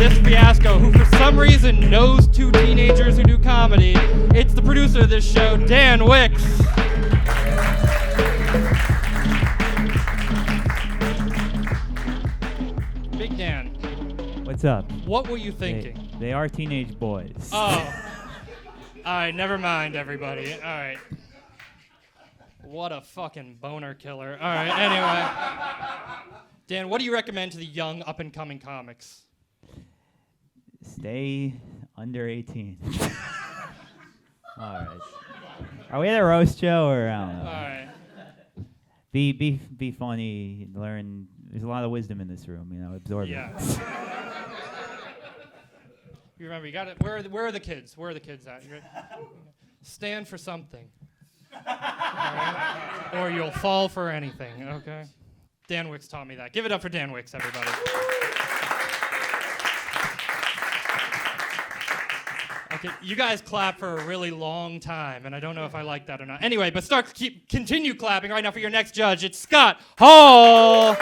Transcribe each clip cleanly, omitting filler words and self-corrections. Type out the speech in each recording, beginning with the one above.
this fiasco, who for some reason knows two teenagers who do comedy. It's the producer of this show, Dan Wicks. Big Dan. What's up? What were you thinking? They are teenage boys. Oh. All right, never mind, everybody. All right. What a fucking boner killer. All right, anyway. Dan, what do you recommend to the young, up-and-coming comics? Stay under 18. All right. Are we at a roast show or I don't know? All right. Be funny. Learn. There's a lot of wisdom in this room. Absorb Yeah. it. You remember, you got it. Where are the kids? Where are the kids at? Stand for something. Right? Or you'll fall for anything, okay? Dan Wicks taught me that. Give it up for Dan Wicks, everybody. Okay, you guys clap for a really long time, and I don't know if I like that or not. Anyway, but continue clapping right now for your next judge. It's Scott Hall.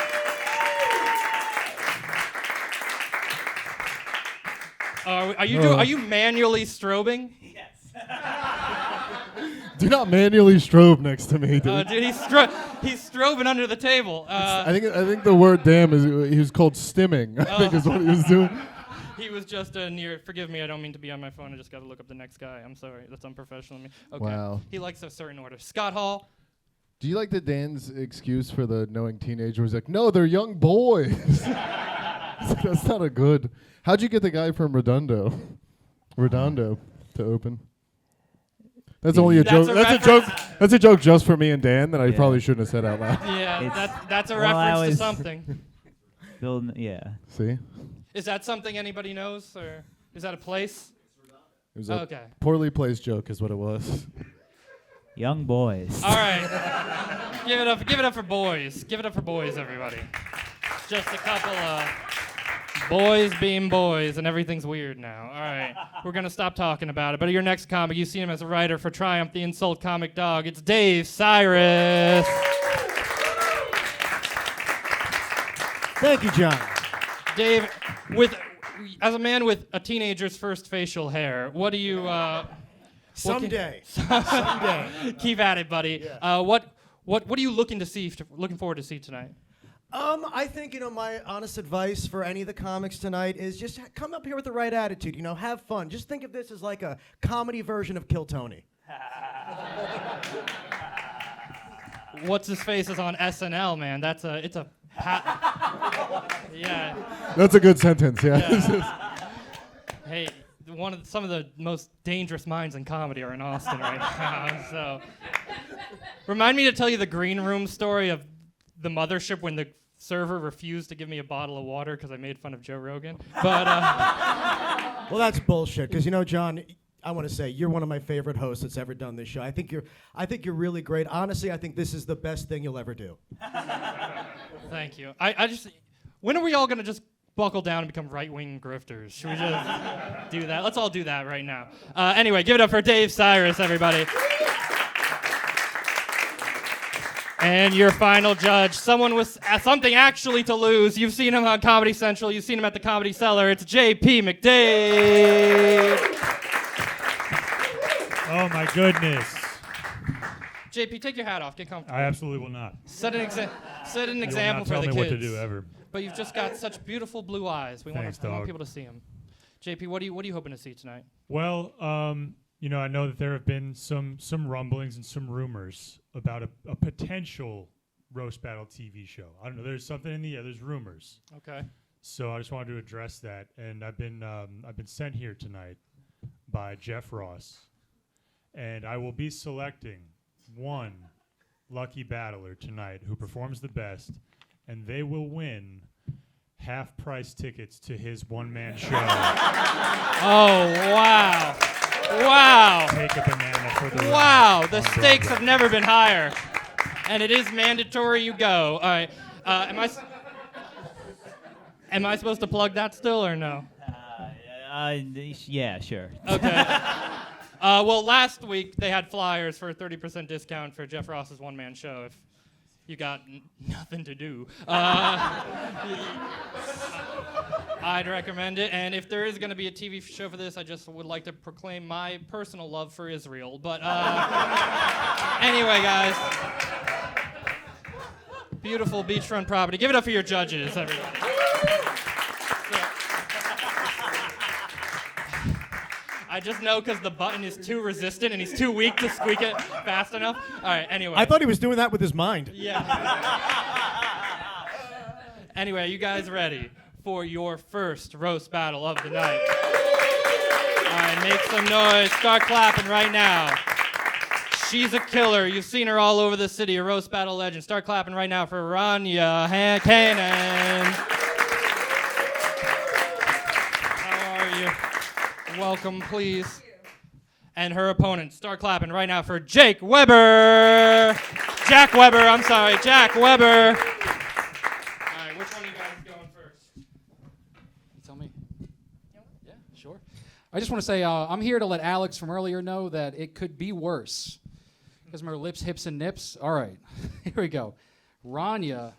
Are you manually strobing? Yes. Do not manually strobe next to me, dude. Dude, he's strobing under the table. I think the word "damn" is he was called stimming. I think is what he was doing. He was just near. Forgive me, I don't mean to be on my phone. I just got to look up the next guy. I'm sorry, that's unprofessional of me. Okay. Wow. He likes a certain order. Scott Hall. Do you like the Dan's excuse for the knowing teenager? He's like, no, they're young boys. That's not a good. How'd you get the guy from Redondo to open? That's only a joke. That's a joke. That's a joke just for me and Dan that I probably shouldn't have said out loud. Yeah, that's a reference to something. Yeah. See? Is that something anybody knows, or is that a place? It was a poorly placed joke, is what it was. Young boys. All right. Give it up for boys. Give it up for boys, everybody. Just a couple of boys being boys, and everything's weird now. All right. We're going to stop talking about it. But your next comic, you see him as a writer for Triumph, the Insult Comic Dog. It's Dave Cyrus. Thank you, John. Dave, as a man with a teenager's first facial hair, what do you... Someday. Keep at it, buddy. Yeah. What are you looking forward to see tonight? I think, my honest advice for any of the comics tonight is just come up here with the right attitude. Have fun. Just think of this as like a comedy version of Kill Tony. What's his face is on SNL, man. Yeah. That's a good sentence, yeah. Hey, some of the most dangerous minds in comedy are in Austin right now. So, remind me to tell you the green room story of the mothership when the server refused to give me a bottle of water because I made fun of Joe Rogan. But well, that's bullshit. Because John, I want to say you're one of my favorite hosts that's ever done this show. I think you're really great. Honestly, I think this is the best thing you'll ever do. Thank you. When are we all gonna just buckle down and become right-wing grifters? Should we just do that? Let's all do that right now. Anyway, give it up for Dave Cyrus, everybody. And your final judge, someone with something actually to lose. You've seen him on Comedy Central. You've seen him at the Comedy Cellar. It's J.P. McDade. Oh, my goodness. JP, take your hat off. Get comfortable. I absolutely will not. Set an example for the kids. Tell me what to do ever. But you've just got such beautiful blue eyes. We want people to see them. JP, what are you hoping to see tonight? Well, I know that there have been some rumblings and some rumors about a potential roast battle TV show. I don't know. There's something in the air. There's rumors. Okay. So I just wanted to address that, and I've been sent here tonight by Jeff Ross, and I will be selecting one lucky battler tonight who performs the best, and they will win half-price tickets to his one-man show. Oh, wow. Wow. Take a banana for the Wow, the stakes have never been higher. And it is mandatory you go. All right. Am I supposed to plug that still or no? Yeah, sure. Okay. Well, last week they had flyers for a 30% discount for Jeff Ross's one-man show. If you got nothing to do, I'd recommend it. And if there is going to be a TV show for this, I just would like to proclaim my personal love for Israel. But anyway, guys, beautiful beachfront property. Give it up for your judges, everybody. I just know because the button is too resistant and he's too weak to squeak it fast enough. All right, anyway. I thought he was doing that with his mind. Yeah. Anyway, you guys ready for your first roast battle of the night? All right, make some noise. Start clapping right now. She's a killer. You've seen her all over the city, a roast battle legend. Start clapping right now for Rania Hannan. How are you? Welcome, please. And her opponent. Start clapping right now for Jack Weber. Jack Weber. All right, which one of you guys is going first? Tell me. Yeah, sure. I just want to say I'm here to let Alex from earlier know that it could be worse. You guys remember lips, hips, and nips? All right, here we go. Rania.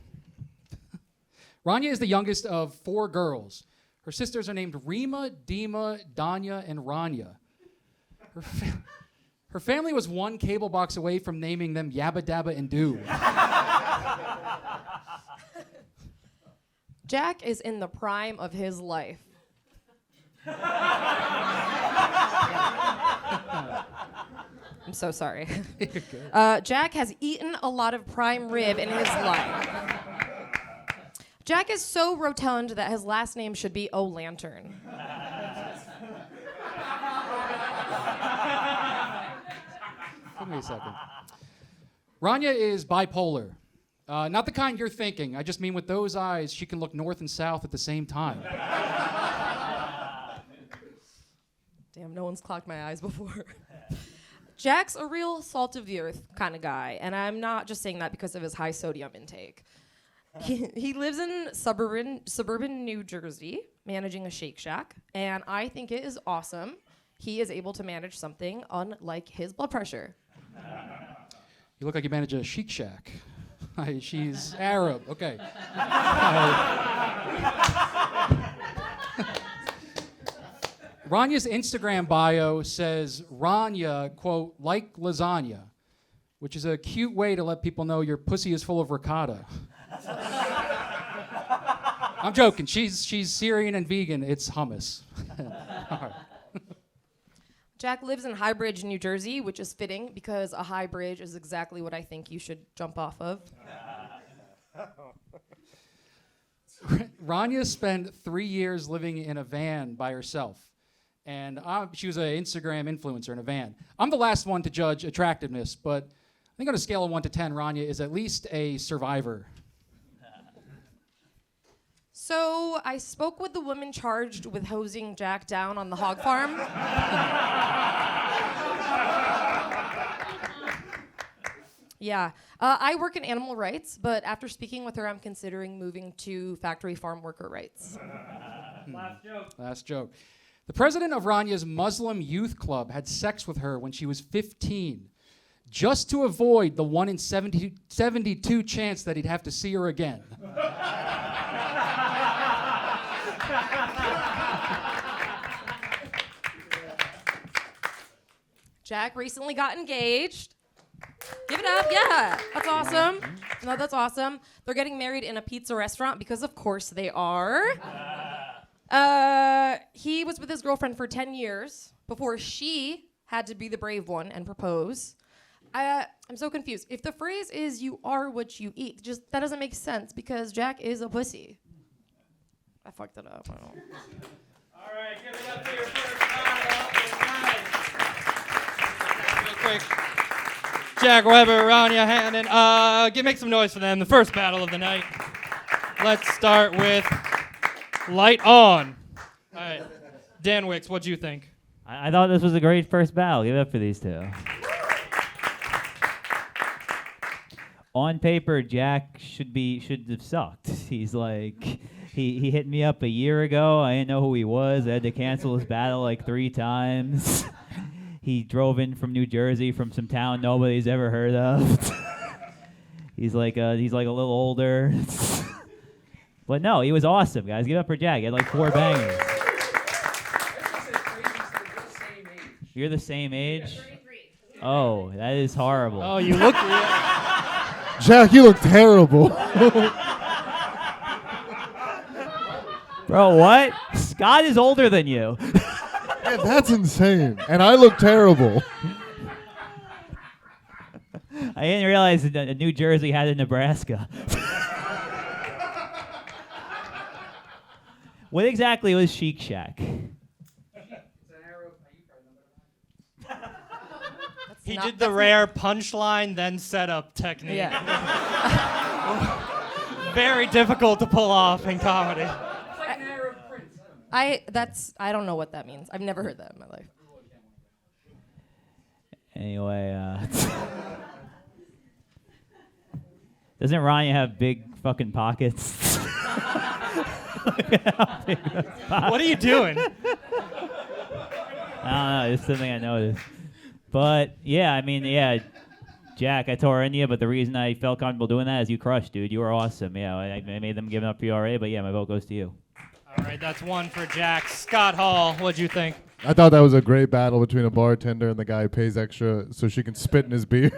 Rania is the youngest of 4 girls. Her sisters are named Rima, Dima, Danya, and Rania. Her family was 1 cable box away from naming them Yabba Dabba and Doo. Jack is in the prime of his life. I'm so sorry. Jack has eaten a lot of prime rib in his life. Jack is so rotund that his last name should be O'Lantern. Give me a second. Rania is bipolar. Not the kind you're thinking. I just mean with those eyes, she can look north and south at the same time. Damn, no one's clocked my eyes before. Jack's a real salt of the earth kind of guy, and I'm not just saying that because of his high sodium intake. He lives in suburban New Jersey, managing a Shake Shack, and I think it is awesome. He is able to manage something unlike his blood pressure. You look like you manage a chic shack. She's Arab. Okay. Rania's Instagram bio says Rania, quote, like lasagna, which is a cute way to let people know your pussy is full of ricotta. I'm joking. She's Syrian and vegan. It's hummus. All right. Jack lives in High Bridge, New Jersey, which is fitting because a high bridge is exactly what I think you should jump off of. Rania spent 3 years living in a van by herself. And she was an Instagram influencer in a van. I'm the last one to judge attractiveness, but I think on a scale of 1 to 10, Rania is at least a survivor. So I spoke with the woman charged with hosing Jack down on the hog farm. Yeah. I work in animal rights, but after speaking with her, I'm considering moving to factory farm worker rights. Last joke. The president of Rania's Muslim youth club had sex with her when she was 15, just to avoid the 1 in 72 chance that he'd have to see her again. Jack recently got engaged. Give it up, yeah. That's awesome. No, that's awesome. They're getting married in a pizza restaurant because of course they are. He was with his girlfriend for 10 years before she had to be the brave one and propose. I'm so confused. If the phrase is you are what you eat, just that doesn't make sense because Jack is a pussy. I fucked it up. I don't know. All right, give it up for your first battle of the night. Real quick. Jack Weber, Rania Hannan. Make some noise for them. The first battle of the night. Let's start with Light On. All right. Dan Wicks, what'd you think? I thought this was a great first battle. Give it up for these two. On paper, Jack should have sucked. He's like, he hit me up a year ago. I didn't know who he was. I had to cancel his battle like 3 times. He drove in from New Jersey from some town nobody's ever heard of. He's like a little older. But no, he was awesome, guys. Give it up for Jack. He had like 4 bangers. You're the same age? Oh, that is horrible. Oh, you look. Jack, you look terrible. Bro, what? Scott is older than you. Yeah, that's insane. And I look terrible. I didn't realize that New Jersey had a Nebraska. What exactly was Chic Shack? He did the rare punchline, then setup technique. Yeah. Very difficult to pull off in comedy. I don't know what that means. I've never heard that in my life. Anyway, doesn't Rania have big fucking pockets? What are you doing? I don't know. It's something I noticed. But yeah, I mean, yeah, Jack, I tore in you, but the reason I felt comfortable doing that is you crushed, dude. You were awesome. Yeah, I made them give up PRA, but yeah, my vote goes to you. All right, that's 1 for Jack. Scott Hall, what'd you think? I thought that was a great battle between a bartender and the guy who pays extra so she can spit in his beer.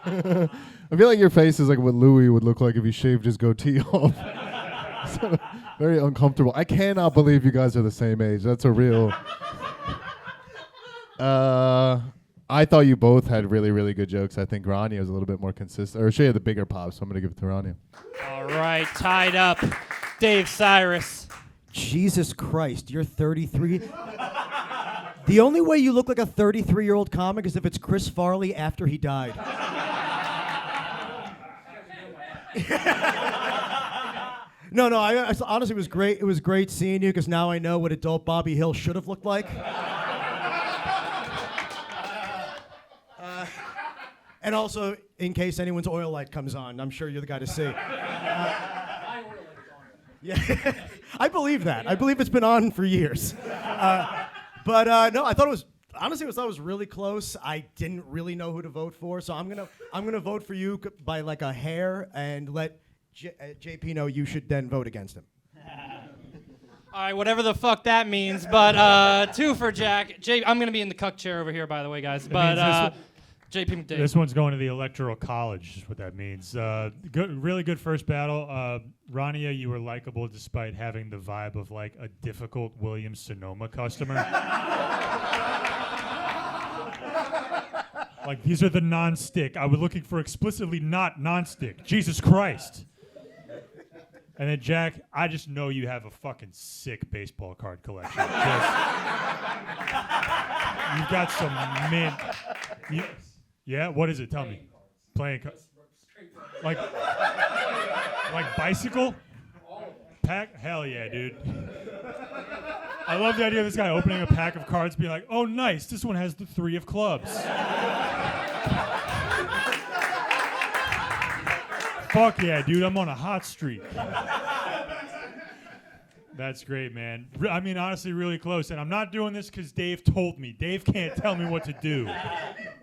I feel like your face is like what Louis would look like if he shaved his goatee off. So, very uncomfortable. I cannot believe you guys are the same age. That's a real... I thought you both had really, really good jokes. I think Rania was a little bit more consistent. Or she had the bigger pop, so I'm going to give it to Rania. All right, tied up. Dave Cyrus. Jesus Christ, you're 33. The only way you look like a 33-year-old comic is if it's Chris Farley after he died. No, I honestly, it was great. It was great seeing you because now I know what adult Bobby Hill should have looked like. And also, in case anyone's oil light comes on, I'm sure you're the guy to see. Yeah, I believe that. I believe it's been on for years. But no, I thought it was honestly, I thought it was really close. I didn't really know who to vote for, so I'm gonna vote for you by like a hair and let JP know you should then vote against him. All right, whatever the fuck that means, but 2 for Jack. I'm going to be in the cuck chair over here, by the way, guys. But JP McDade. This one's going to the Electoral College, is what that means. Really good first battle. Rania, you were likable despite having the vibe of like a difficult Williams-Sonoma customer. Like, these are the non-stick. I was looking for explicitly not non-stick. Jesus Christ. And then Jack, I just know you have a fucking sick baseball card collection. You've got some mint. Yeah, what is it? Tell me. Playing like bicycle? Pack? Hell yeah, dude. I love the idea of this guy opening a pack of cards, being like, "Oh, nice. This one has the 3 of clubs." Fuck yeah, dude. I'm on a hot streak. That's great, man. I mean, honestly, really close. And I'm not doing this because Dave told me. Dave can't tell me what to do.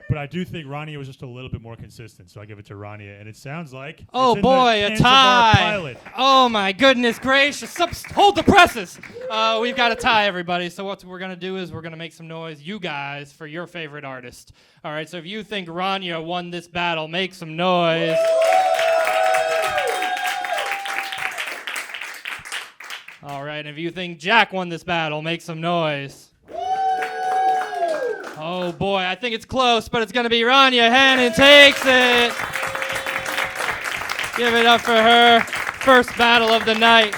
But I do think Rania was just a little bit more consistent, so I give it to Rania. And it sounds like oh it's in boy, the a hands of our tie! pilot. Oh my goodness gracious! Hold the presses. We've got a tie, everybody. So what we're gonna do is we're gonna make some noise, you guys, for your favorite artist. All right. So if you think Rania won this battle, make some noise. All right. And if you think Jack won this battle, make some noise. Oh boy, I think it's close, but it's gonna be Rania. Hannan takes it. Give it up for her. First battle of the night.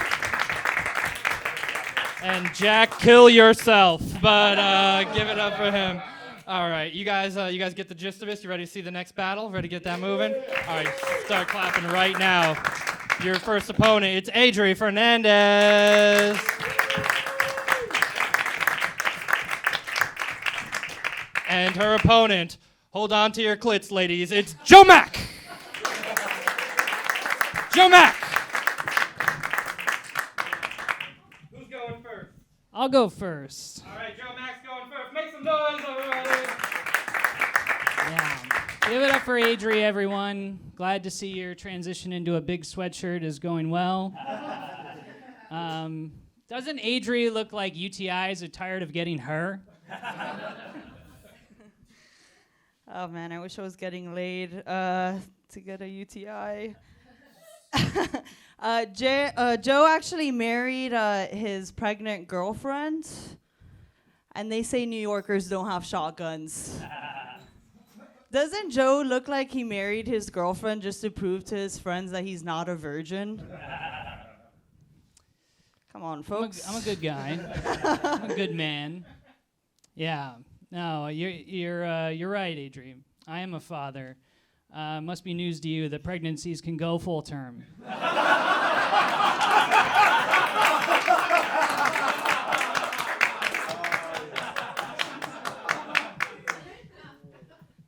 And Jack, kill yourself. But give it up for him. All right, you guys get the gist of this. You ready to see the next battle? Ready to get that moving? All right, start clapping right now. Your first opponent, it's Adri Fernandez. And her opponent, hold on to your clits, ladies, it's Joe Mack. Joe Mack. Who's going first? I'll go first. All right, Joe Mack's going first. Make some noise, everybody. Yeah. Give it up for Adri, everyone. Glad to see your transition into a big sweatshirt is going well. Doesn't Adri look like UTIs are tired of getting her? Oh man, I wish I was getting laid to get a UTI. Joe actually married his pregnant girlfriend, and they say New Yorkers don't have shotguns. Doesn't Joe look like he married his girlfriend just to prove to his friends that he's not a virgin? Come on, folks. I'm a good guy. I'm a good man. Yeah. No, you're right, Adri. I am a father. Must be news to you that pregnancies can go full term.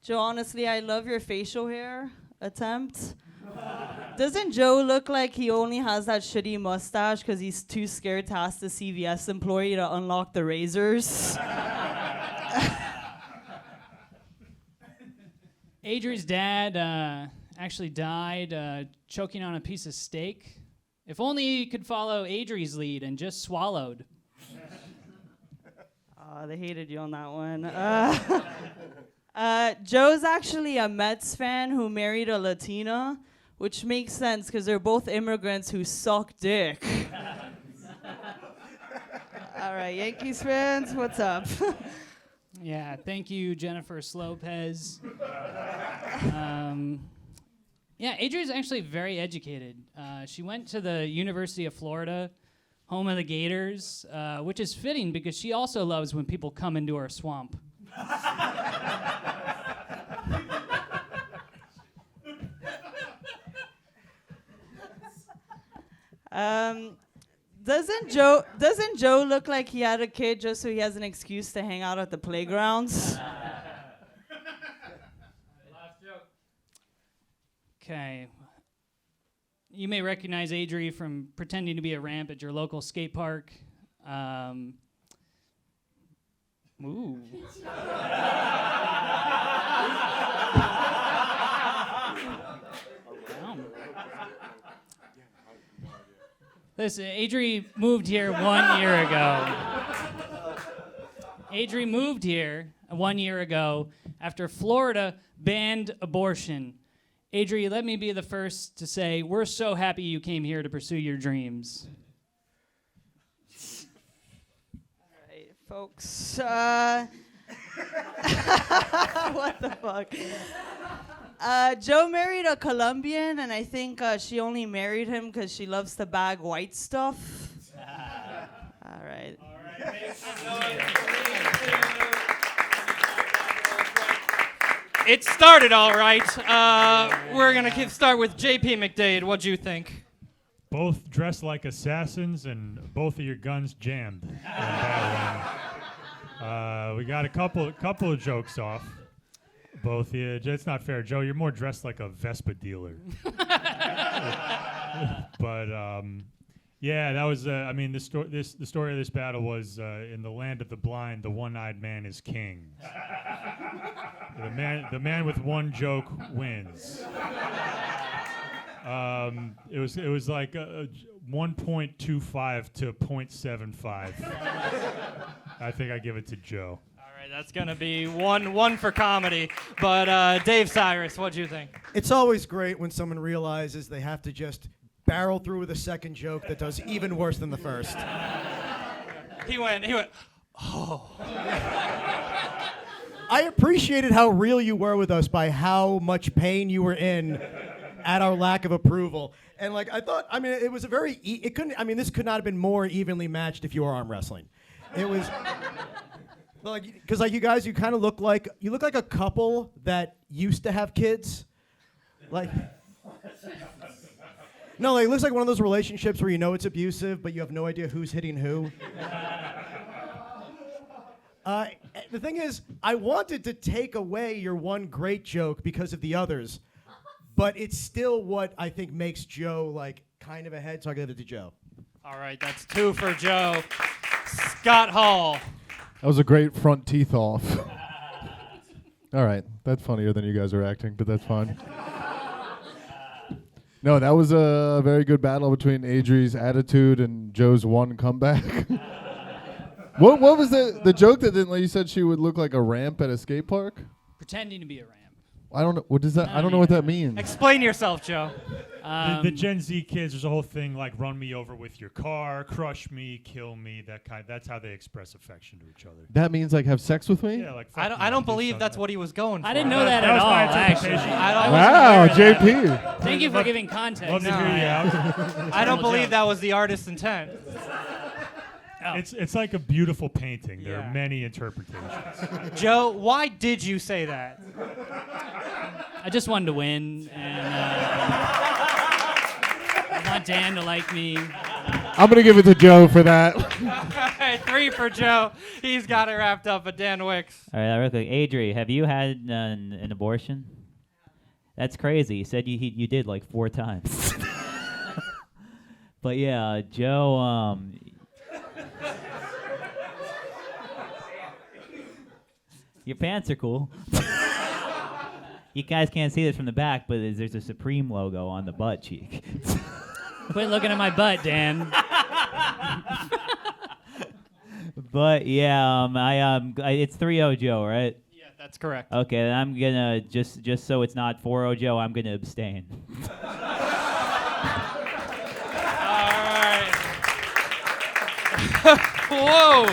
Joe, honestly, I love your facial hair attempt. Doesn't Joe look like he only has that shitty mustache because he's too scared to ask the CVS employee to unlock the razors? Adri's dad actually died choking on a piece of steak. If only he could follow Adri's lead and just swallowed. They hated you on that one. Joe's actually a Mets fan who married a Latina, which makes sense because they're both immigrants who suck dick. All right, Yankees fans, what's up? Yeah, thank you, Jennifer Lopez. Yeah, Adri's actually very educated. She went to the University of Florida, home of the Gators, which is fitting because she also loves when people come into her swamp. Doesn't Joe look like he had a kid just so he has an excuse to hang out at the playgrounds? Okay. You may recognize Adri from pretending to be a ramp at your local skate park. Ooh. Listen, Adri moved here 1 year ago. Adri moved here 1 year ago after Florida banned abortion. Adri, let me be the first to say we're so happy you came here to pursue your dreams. All right, folks. What the fuck? Joe married a Colombian, and I think she only married him because she loves to bag white stuff. All right. It started all right. We're going to start with JP McDade. What'd you think? Both dressed like assassins and both of your guns jammed. In that one. We got a couple of jokes off. Both, yeah, it's not fair, Joe. You're more dressed like a Vespa dealer. But yeah, that was. I mean, the story of this battle was in the land of the blind, the one-eyed man is king. The man with one joke wins. It was like 1.25 to 0.75. I think I give it to Joe. That's going to be one for comedy. But Dave Cyrus, what'd you think? It's always great when someone realizes they have to just barrel through with a second joke that does even worse than the first. He went, oh. I appreciated how real you were with us by how much pain you were in at our lack of approval. And like, I thought, I mean, it was a very, this could not have been more evenly matched if you were arm wrestling. It was... Because like you guys, you kind of look like a couple that used to have kids. Like, no, like it looks like one of those relationships where you know it's abusive, but you have no idea who's hitting who. The thing is, I wanted to take away your one great joke because of the others, but it's still what I think makes Joe like kind of ahead, so I give it to Joe. All right, that's 2 for Joe. Scott Hall. That was a great front teeth off. All right, that's funnier than you guys are acting, but that's fine. No, that was a very good battle between Adri's attitude and Joe's one comeback. What was the joke that didn't let you said she would look like a ramp at a skate park? Pretending to be a ramp. I don't know. What does that? I don't know what that means. Explain yourself, Joe. The Gen Z kids, there's a whole thing like run me over with your car, crush me, kill me, that's how they express affection to each other. That means like have sex with me? Yeah, like I don't believe that's what he was going for. I didn't know that at all, actually. Wow, JP. Thank you for giving context. Love to hear you out. I don't believe that was the artist's intent. It's like a beautiful painting. There are many interpretations. Joe, why did you say that? I just wanted to win, and I want Dan to like me. I'm going to give it to Joe for that. All right, 3 for Joe. He's got it wrapped up, but Dan Wicks. All right, real quick. Adri, have you had an abortion? That's crazy. You said you did like 4 times. But yeah, Joe, your pants are cool. You guys can't see this from the back, but there's a Supreme logo on the butt cheek. Quit looking at my butt, Dan. But yeah, it's 3-0 Joe, right? Yeah, that's correct. Okay, then I'm gonna just so it's not 4-0 Joe, I'm gonna abstain. All right. Whoa.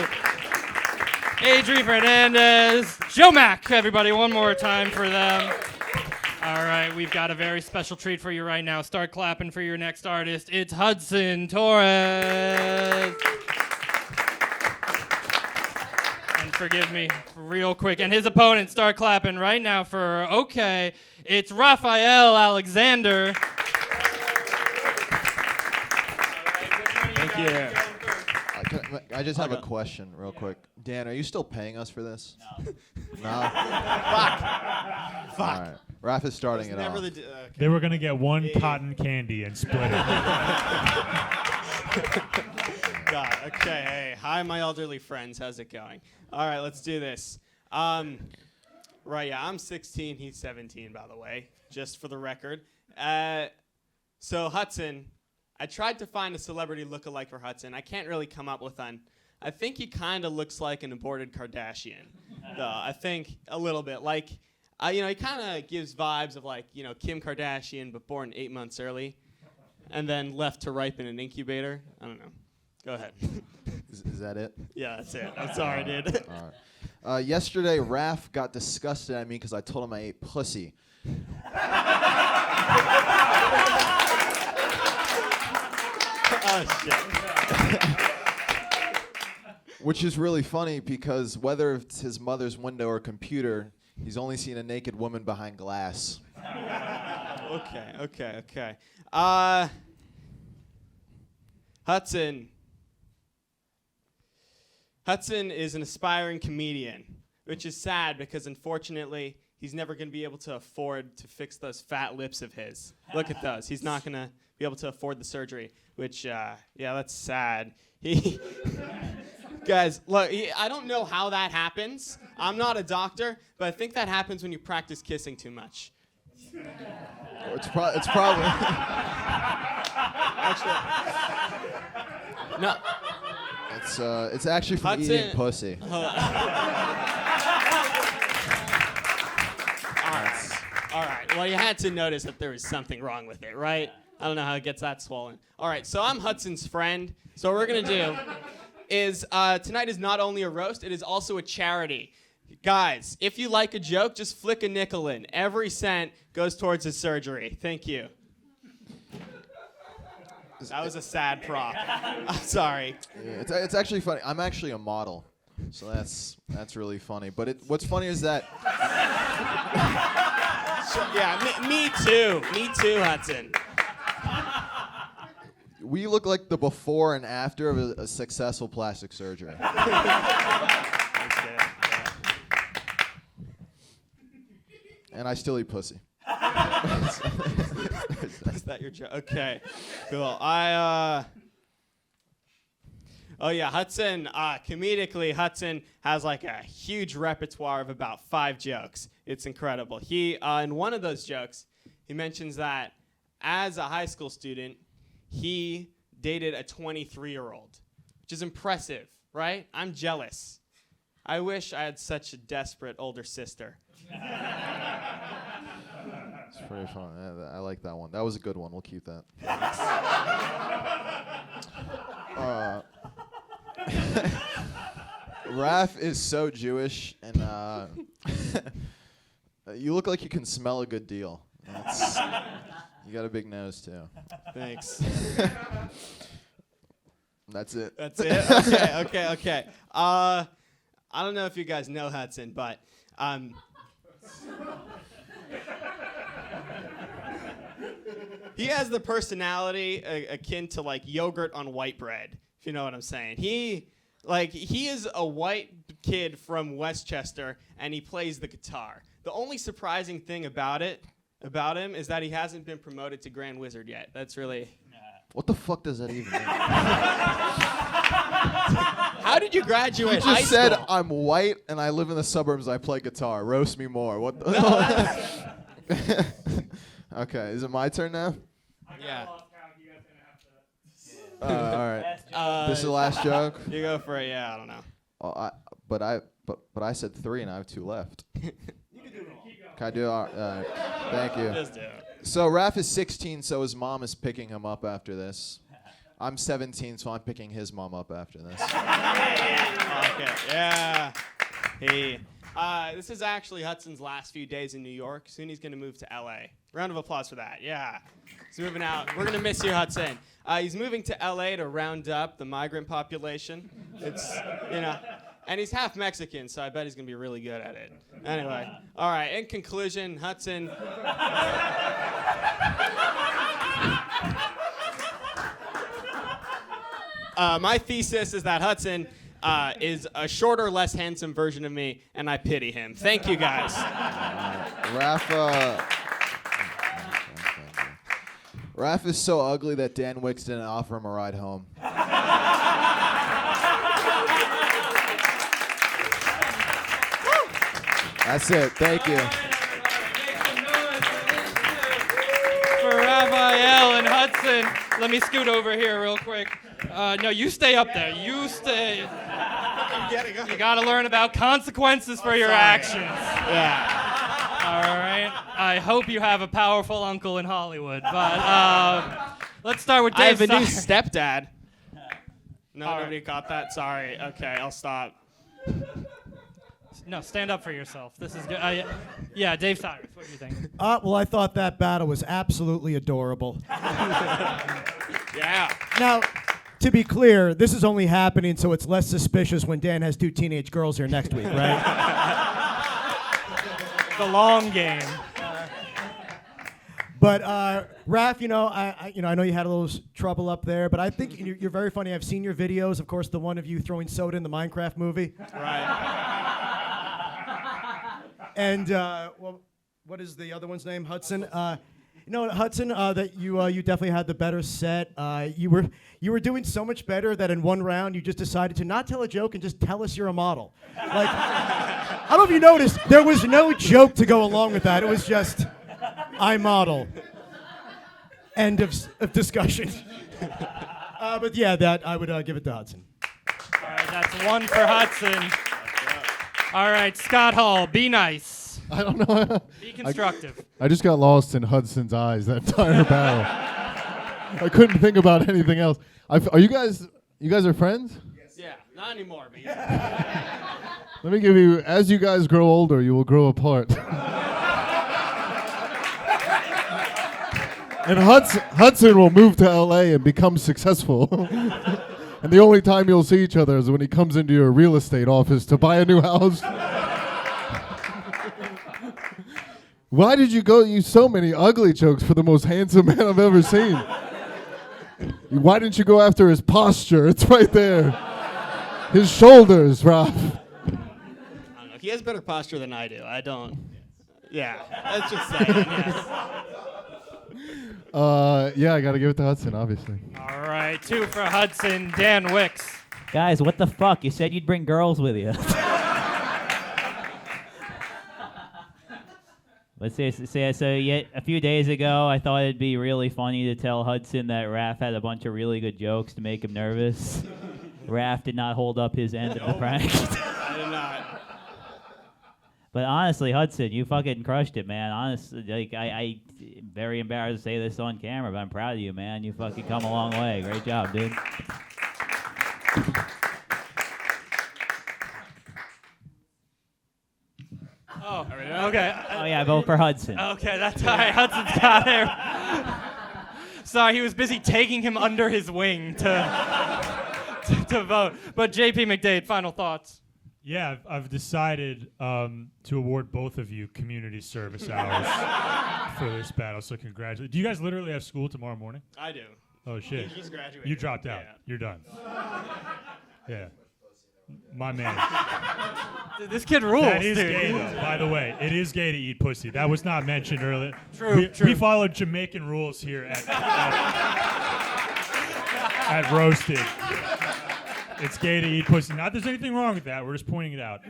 Adri Fernandez, Joe Mack, everybody, one more time for them. All right, we've got a very special treat for you right now. Start clapping for your next artist. It's Hudson Torres. And forgive me real quick. And his opponent, start clapping right now for, okay, it's Raphael Alexander. Thank you. I just have a question real quick. Dan, are you still paying us for this? No. No? Fuck. All right. Raph is starting it off. They were going to get one cotton candy and split it. God, okay, hey. Hi, my elderly friends. How's it going? All right, let's do this. Right, yeah, I'm 16. He's 17, by the way, just for the record. So, Hudson, I tried to find a celebrity lookalike for Hudson. I can't really come up with one. I think he kind of looks like an aborted Kardashian. I think a little bit. Like, he kind of gives vibes of like, Kim Kardashian, but born 8 months early, and then left to ripen in an incubator. I don't know. Go ahead. Is that it? Yeah, that's it. I'm sorry, dude. All right. Yesterday, Raph got disgusted at me because I told him I ate pussy. Oh, shit. Which is really funny because whether it's his mother's window or computer, he's only seen a naked woman behind glass. Okay. Hudson is an aspiring comedian, which is sad because unfortunately he's never going to be able to afford to fix those fat lips of his. Look at those. He's not going to be able to afford the surgery, which, that's sad. Guys, look, I don't know how that happens. I'm not a doctor, but I think that happens when you practice kissing too much. It's probably... Actually, no. It's actually from Hudson. eating pussy. All right. Well, you had to notice that there was something wrong with it, right? I don't know how it gets that swollen. All right, so I'm Hudson's friend. So what we're going to do is tonight is not only a roast, it is also a charity. Guys, if you like a joke, just flick a nickel in. Every cent goes towards his surgery. Thank you. That was a sad prop. I'm sorry. Yeah, it's actually funny. I'm actually a model, so that's really funny. But what's funny is that... Me too. Me too, Hudson. We look like the before and after of a successful plastic surgery. And I still eat pussy. Is that your joke? Okay, cool. Oh yeah, Hudson. Comedically, Hudson has like a huge repertoire of about 5 jokes. It's incredible. He in one of those jokes, he mentions that as a high school student, he dated a 23-year-old, which is impressive, right? I'm jealous. I wish I had such a desperate older sister. It's pretty fun. I like that one. That was a good one. We'll keep that. Raph is so Jewish, and you look like you can smell a good deal. You got a big nose too. Thanks. That's it. That's it? Okay. I don't know if you guys know Hudson, but he has the personality akin to like yogurt on white bread, if you know what I'm saying. He is a white kid from Westchester, and he plays the guitar. The only surprising thing about him is that he hasn't been promoted to Grand Wizard yet. That's really... What the fuck does that even mean? How did you graduate You high just said school? I'm white and I live in the suburbs. I play guitar. Roast me more. What? The Okay, is it my turn now? Yeah. All right. This is the last joke. You go for it. Yeah, I don't know. Oh, but I said 3 and I have 2 left. Can I do it? Thank you. Just do it. So Raph is 16, so his mom is picking him up after this. I'm 17, so I'm picking his mom up after this. Okay. Yeah. This is actually Hudson's last few days in New York. Soon he's going to move to LA. Round of applause for that. Yeah. He's moving out. We're going to miss you, Hudson. He's moving to LA to round up the migrant population. It's, and he's half Mexican, so I bet he's going to be really good at it. Anyway. All right. In conclusion, Hudson. My thesis is that Hudson is a shorter, less handsome version of me, and I pity him. Thank you, guys. Raph is so ugly that Dan Wicks didn't offer him a ride home. That's it. Thank you. For Raphael and Hudson, let me scoot over here real quick. No, you stay up there. You stay. You gotta learn about consequences for your actions. Yeah. All right. I hope you have a powerful uncle in Hollywood. But let's start with Dave. I have a new Sire. stepdad. No, nobody caught that. Sorry. Okay, I'll stop. No, stand up for yourself. This is good. Yeah, Dave Cyrus. What do you think? Well, I thought that battle was absolutely adorable. Yeah. Now, to be clear, this is only happening so it's less suspicious when Dan has 2 teenage girls here next week, right? The long game. But Raph, I know you had a little trouble up there, but I think you're very funny. I've seen your videos. Of course, the one of you throwing soda in the Minecraft movie. Right. And what is the other one's name? Hudson. Hudson, that you definitely had the better set. You were doing so much better that in one round you just decided to not tell a joke and just tell us you're a model. Like, I don't know if you noticed, there was no joke to go along with that. It was just, I model. End of discussion. But yeah, that I would give it to Hudson. All right, that's 1 for Hudson. All right, Scott Hall, be nice. I don't know. Be constructive. I just got lost in Hudson's eyes that entire battle. I couldn't think about anything else. Are you guys are friends? Yes. Yeah, not anymore, but yeah. Let me give you, as you guys grow older, you will grow apart. And Hudson will move to LA and become successful. And the only time you'll see each other is when he comes into your real estate office to buy a new house. Why did you use so many ugly jokes for the most handsome man I've ever seen? Why didn't you go after his posture? It's right there. His shoulders, Raph. I don't know. He has better posture than I do. I don't. Yeah, let's just say yes. Yeah, I got to give it to Hudson, obviously. All right, 2 for Hudson. Dan Wicks. Guys, what the fuck? You said you'd bring girls with you. But seriously, so yet a few days ago, I thought it'd be really funny to tell Hudson that Raph had a bunch of really good jokes to make him nervous. Raph did not hold up his end of the prank. I did not. But honestly, Hudson, you fucking crushed it, man. Honestly, like I'm very embarrassed to say this on camera, but I'm proud of you, man. You fucking come a long way. Great job, dude. Oh, okay. Oh yeah, vote for Hudson. Okay, that's all right. Hudson's got it. Sorry, he was busy taking him under his wing to vote. But JP McDade, final thoughts. Yeah, I've decided to award both of you community service hours for this battle. So congratulations. Do you guys literally have school tomorrow morning? I do. Oh shit! He just graduated. You dropped out. Yeah. You're done. Yeah. My man. Dude, this kid rules, That is dude. gay, though, by the way. It is gay to eat pussy. That was not mentioned earlier. True. We followed Jamaican rules here at Roasted. It's gay to eat pussy. Not there's anything wrong with that. We're just pointing it out.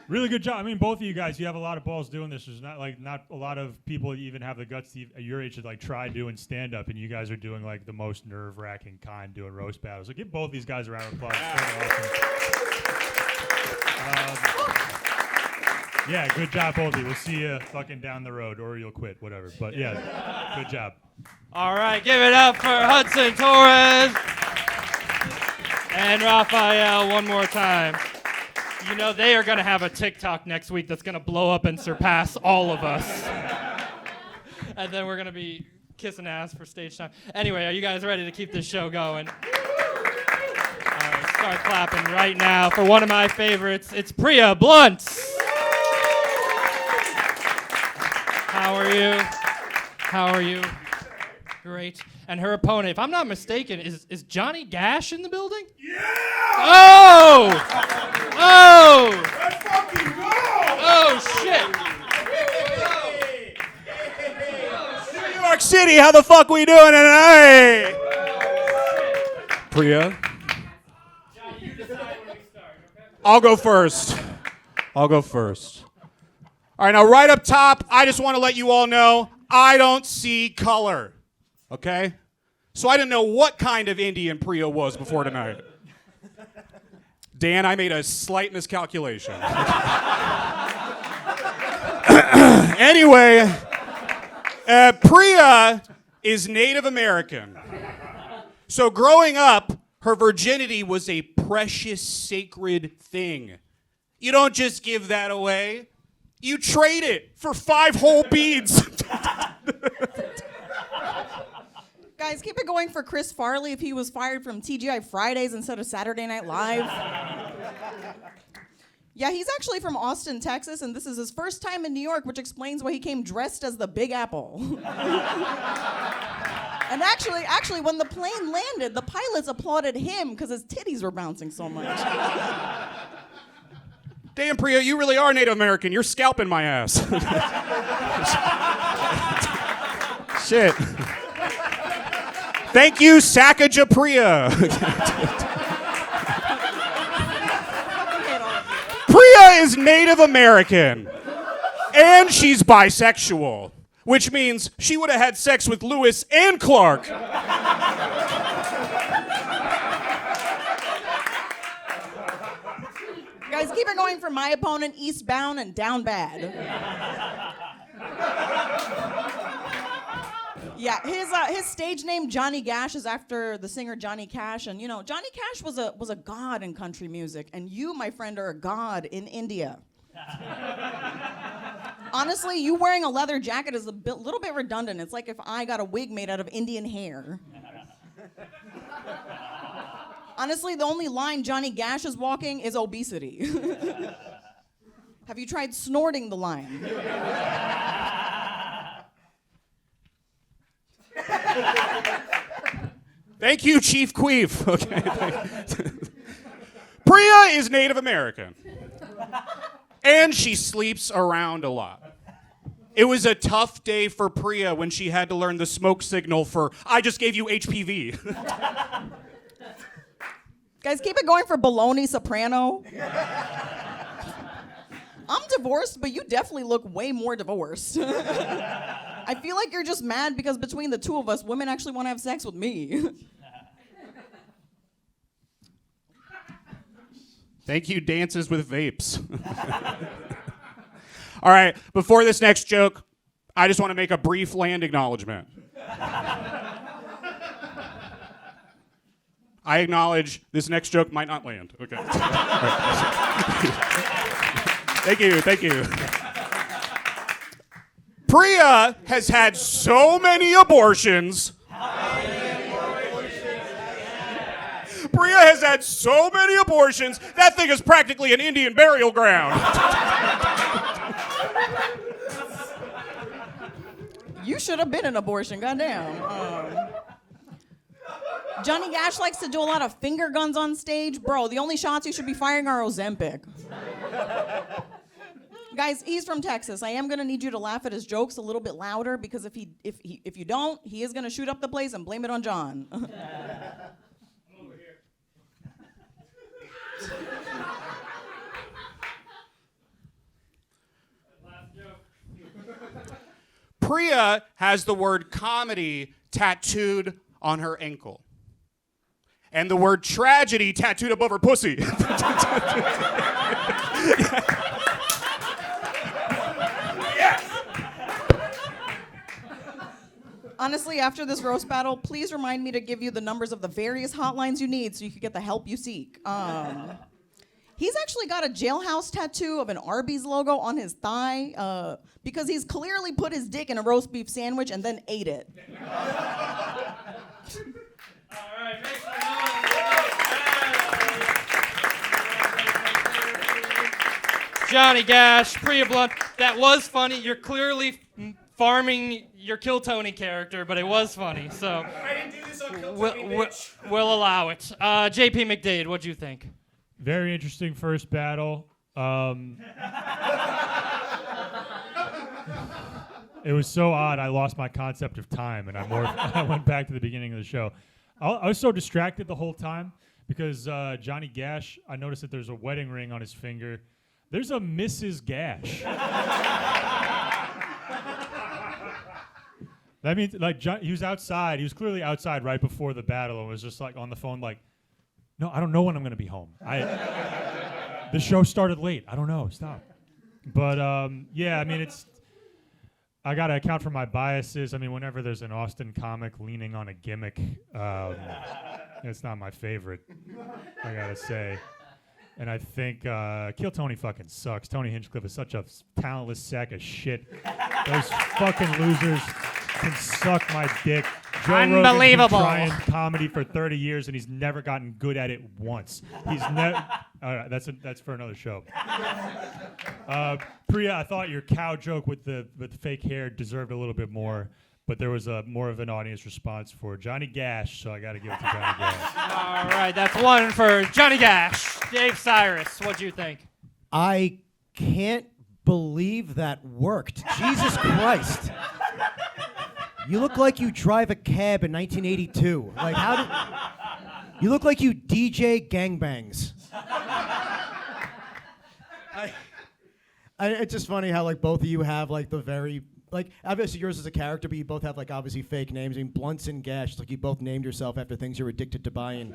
Really good job. I mean, both of you guys, you have a lot of balls doing this. There's not a lot of people even have the guts to, at your age to like try doing stand up, and you guys are doing like the most nerve wracking kind doing roast battles. So give both these guys a round of applause. Yeah, good job, both of you. We'll see you fucking down the road, or you'll quit, whatever. But yeah, good job. All right, give it up for Hudson, Torres, and Raphael one more time. You know they are going to have a TikTok next week that's going to blow up and surpass all of us. And then we're going to be kissing ass for stage time. Anyway, are you guys ready to keep this show going? All right, start clapping right now for one of my favorites. It's Priya Blunt. How are you? How are you? Great. And her opponent, if I'm not mistaken, is Johnny Gash in the building? Yeah! Oh! Oh! Let's fucking go! Oh, shit. New York City, how the fuck we doing tonight? Priya? I'll go first. All right, now right up top, I just want to let you all know, I don't see color. Okay? So I didn't know what kind of Indian Priya was before tonight. Dan, I made a slight miscalculation. Anyway, Priya is Native American. So growing up, her virginity was a precious, sacred thing. You don't just give that away. You trade it for 5 whole beads. Guys, keep it going for Chris Farley if he was fired from TGI Fridays instead of Saturday Night Live. Yeah, he's actually from Austin, Texas, and this is his first time in New York, which explains why he came dressed as the Big Apple. And actually, when the plane landed, the pilots applauded him because his titties were bouncing so much. Damn, Priya, you really are Native American. You're scalping my ass. Shit. Thank you, Sacagawea Priya. Priya is Native American, and she's bisexual, which means she would have had sex with Lewis and Clark. Guys, keep it going for my opponent, Eastbound and Down Bad. Yeah, his stage name Johnny Gash is after the singer Johnny Cash, and you know Johnny Cash was a god in country music, and you, my friend, are a god in India. Honestly, you wearing a leather jacket is a little bit redundant. It's like if I got a wig made out of Indian hair. Honestly, the only line Johnny Gash is walking is obesity. Have you tried snorting the line? Thank you, Chief Queef. Okay. Priya is Native American, and she sleeps around a lot. It was a tough day for Priya when she had to learn the smoke signal for "I just gave you HPV." Guys, keep it going for Baloney Soprano. I'm divorced, but you definitely look way more divorced. I feel like you're just mad because between the two of us, women actually want to have sex with me. Thank you, Dances with Vapes. All right, before this next joke, I just want to make a brief land acknowledgement. I acknowledge this next joke might not land. Okay. All right. Thank you. Priya has had so many abortions. Priya has had so many abortions, that thing is practically an Indian burial ground. You should have been an abortion, goddamn. Johnny Gash likes to do a lot of finger guns on stage. Bro, the only shots you should be firing are Ozempic. Guys, he's from Texas. I am gonna need you to laugh at his jokes a little bit louder because if you don't, he is gonna shoot up the place and blame it on John. Priya has the word comedy tattooed on her ankle. And the word tragedy tattooed above her pussy. Honestly, after this roast battle, please remind me to give you the numbers of the various hotlines you need so you can get the help you seek. He's actually got a jailhouse tattoo of an Arby's logo on his thigh because he's clearly put his dick in a roast beef sandwich and then ate it. Johnny Gash, Priya Blunt, that was funny. You're clearly farming your Kill Tony character, but it was funny. So I didn't do this on Kill Tony, we'll allow it. JP McDade, what'd you think? Very interesting first battle. It was so odd, I lost my concept of time, and I went back to the beginning of the show. I was so distracted the whole time because Johnny Gash, I noticed that there's a wedding ring on his finger. There's a Mrs. Gash. That means, like, he was outside. He was clearly outside right before the battle and was just, like, on the phone, like, no, I don't know when I'm going to be home. The show started late. I don't know. Stop. But, yeah, I mean, I got to account for my biases. I mean, whenever there's an Austin comic leaning on a gimmick, it's not my favorite, I got to say. And I think Kill Tony fucking sucks. Tony Hinchcliffe is such a talentless sack of shit. Those fucking losers can suck my dick. Joe Unbelievable. Rogan's been trying comedy for 30 years and he's never gotten good at it once. He's never. All right, that's for another show. Priya, I thought your cow joke with the fake hair deserved a little bit more, but there was more of an audience response for Johnny Gash, so I got to give it to Johnny Gash. All right, that's one for Johnny Gash. Dave Cyrus, what'd you think? I can't believe that worked. Jesus Christ. You look like you drive a cab in 1982. Like, how did... You look like you DJ gangbangs. It's just funny how, like, both of you have, like, the very... Like, obviously yours is a character, but you both have, like, obviously fake names. I mean, Blunts and Gash, it's like you both named yourself after things you're addicted to buying.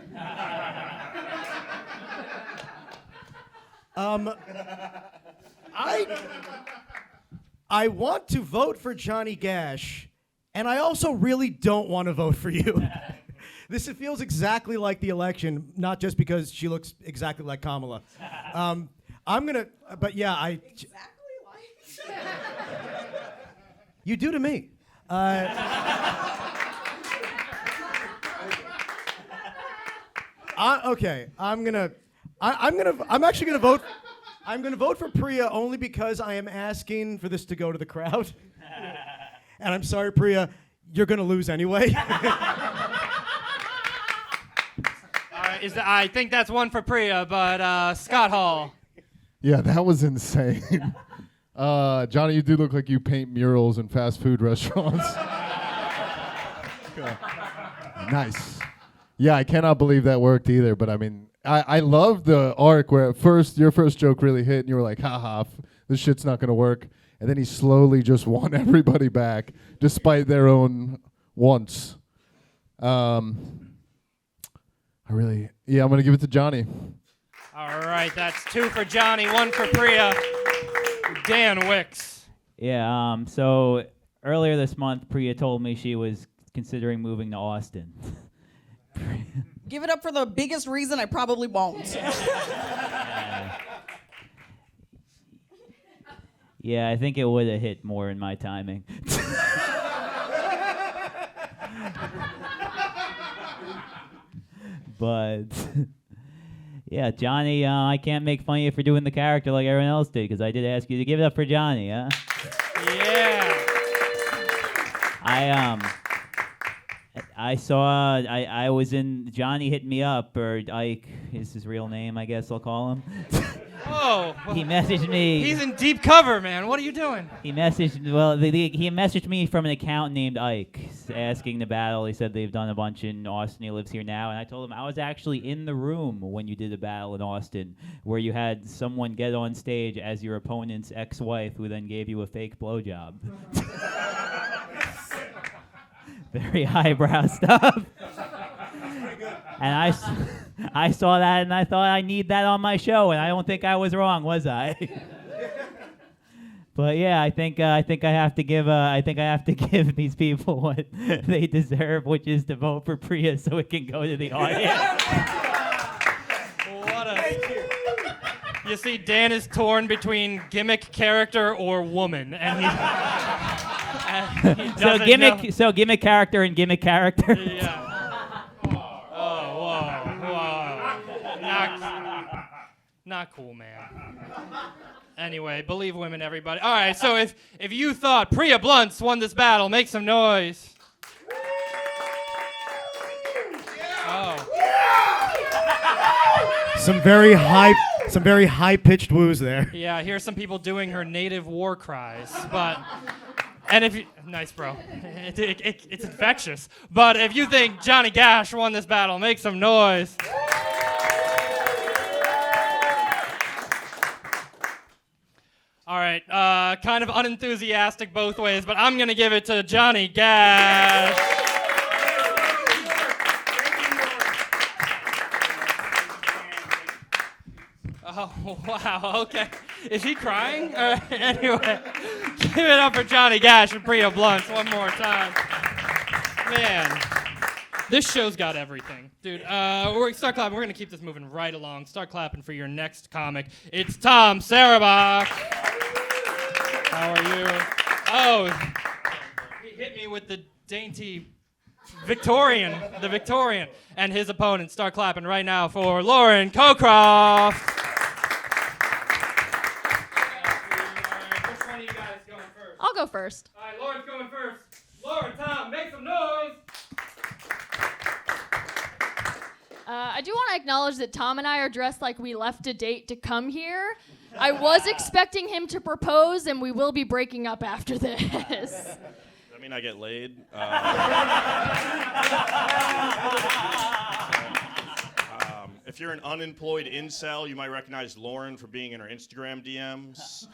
I want to vote for Johnny Gash, and I also really don't want to vote for you. This feels exactly like the election, not just because she looks exactly like Kamala. But yeah, Exactly like. You do to me. Okay, I'm actually gonna vote. I'm gonna vote for Priya only because I am asking for this to go to the crowd. And I'm sorry, Priya, you're gonna lose anyway. I think that's one for Priya, but Scott Hall. Yeah, that was insane. Johnny, you do look like you paint murals in fast food restaurants. Nice. Yeah, I cannot believe that worked either, but I mean, I love the arc where at first your first joke really hit and you were like, haha, this shit's not going to work. And then he slowly just won everybody back despite their own wants. I'm going to give it to Johnny. All right, that's 2 for Johnny, 1 for Priya. Dan Wicks. Yeah, so earlier this month, Priya told me she was considering moving to Austin. Give it up for the biggest reason I probably won't. Yeah, I think it would have hit more in my timing. But yeah, Johnny, I can't make fun of you for doing the character like everyone else did, because I did ask you to give it up for Johnny, huh? Yeah. I was in, Johnny hit me up, or Ike is his real name, I guess I'll call him. Oh. He messaged me. He's in deep cover, man. What are you doing? He messaged, he messaged me from an account named Ike, asking to battle. He said they've done a bunch in Austin. He lives here now. And I told him I was actually in the room when you did a battle in Austin, where you had someone get on stage as your opponent's ex-wife, who then gave you a fake blowjob. Very highbrow stuff. And I saw that and I thought I need that on my show, and I don't think I was wrong, was I? But yeah, I think I have to give these people what they deserve, which is to vote for Priya so it can go to the audience. You see, Dan is torn between gimmick character or woman, and he so gimmick character and gimmick character. Yeah. Not cool, man. Anyway, believe women, everybody. All right, so if you thought Priya Blunts won this battle, make some noise. Oh. Some very high-pitched woos there. Yeah, I hear some people doing her native war cries, but and if you nice, bro, it's infectious. But if you think Johnny Gash won this battle, make some noise. All right, kind of unenthusiastic both ways, but I'm going to give it to Johnny Gash. Oh, wow, okay. Is he crying? Anyway, give it up for Johnny Gash and Priya Blunts one more time. Man, this show's got everything. Dude, start clapping. We're going to keep this moving right along. Start clapping for your next comic. It's Tom Sarabok. How are you? Oh, he hit me with the dainty Victorian, and his opponent. Start clapping right now for Lauren Cocroft. Which one of you guys going first? I'll go first. All right, Lauren's going first. Lauren, Tom, make some noise. I do want to acknowledge that Tom and I are dressed like we left a date to come here. I was expecting him to propose, and we will be breaking up after this. Does that mean I get laid? If you're an unemployed incel, you might recognize Lauren for being in her Instagram DMs.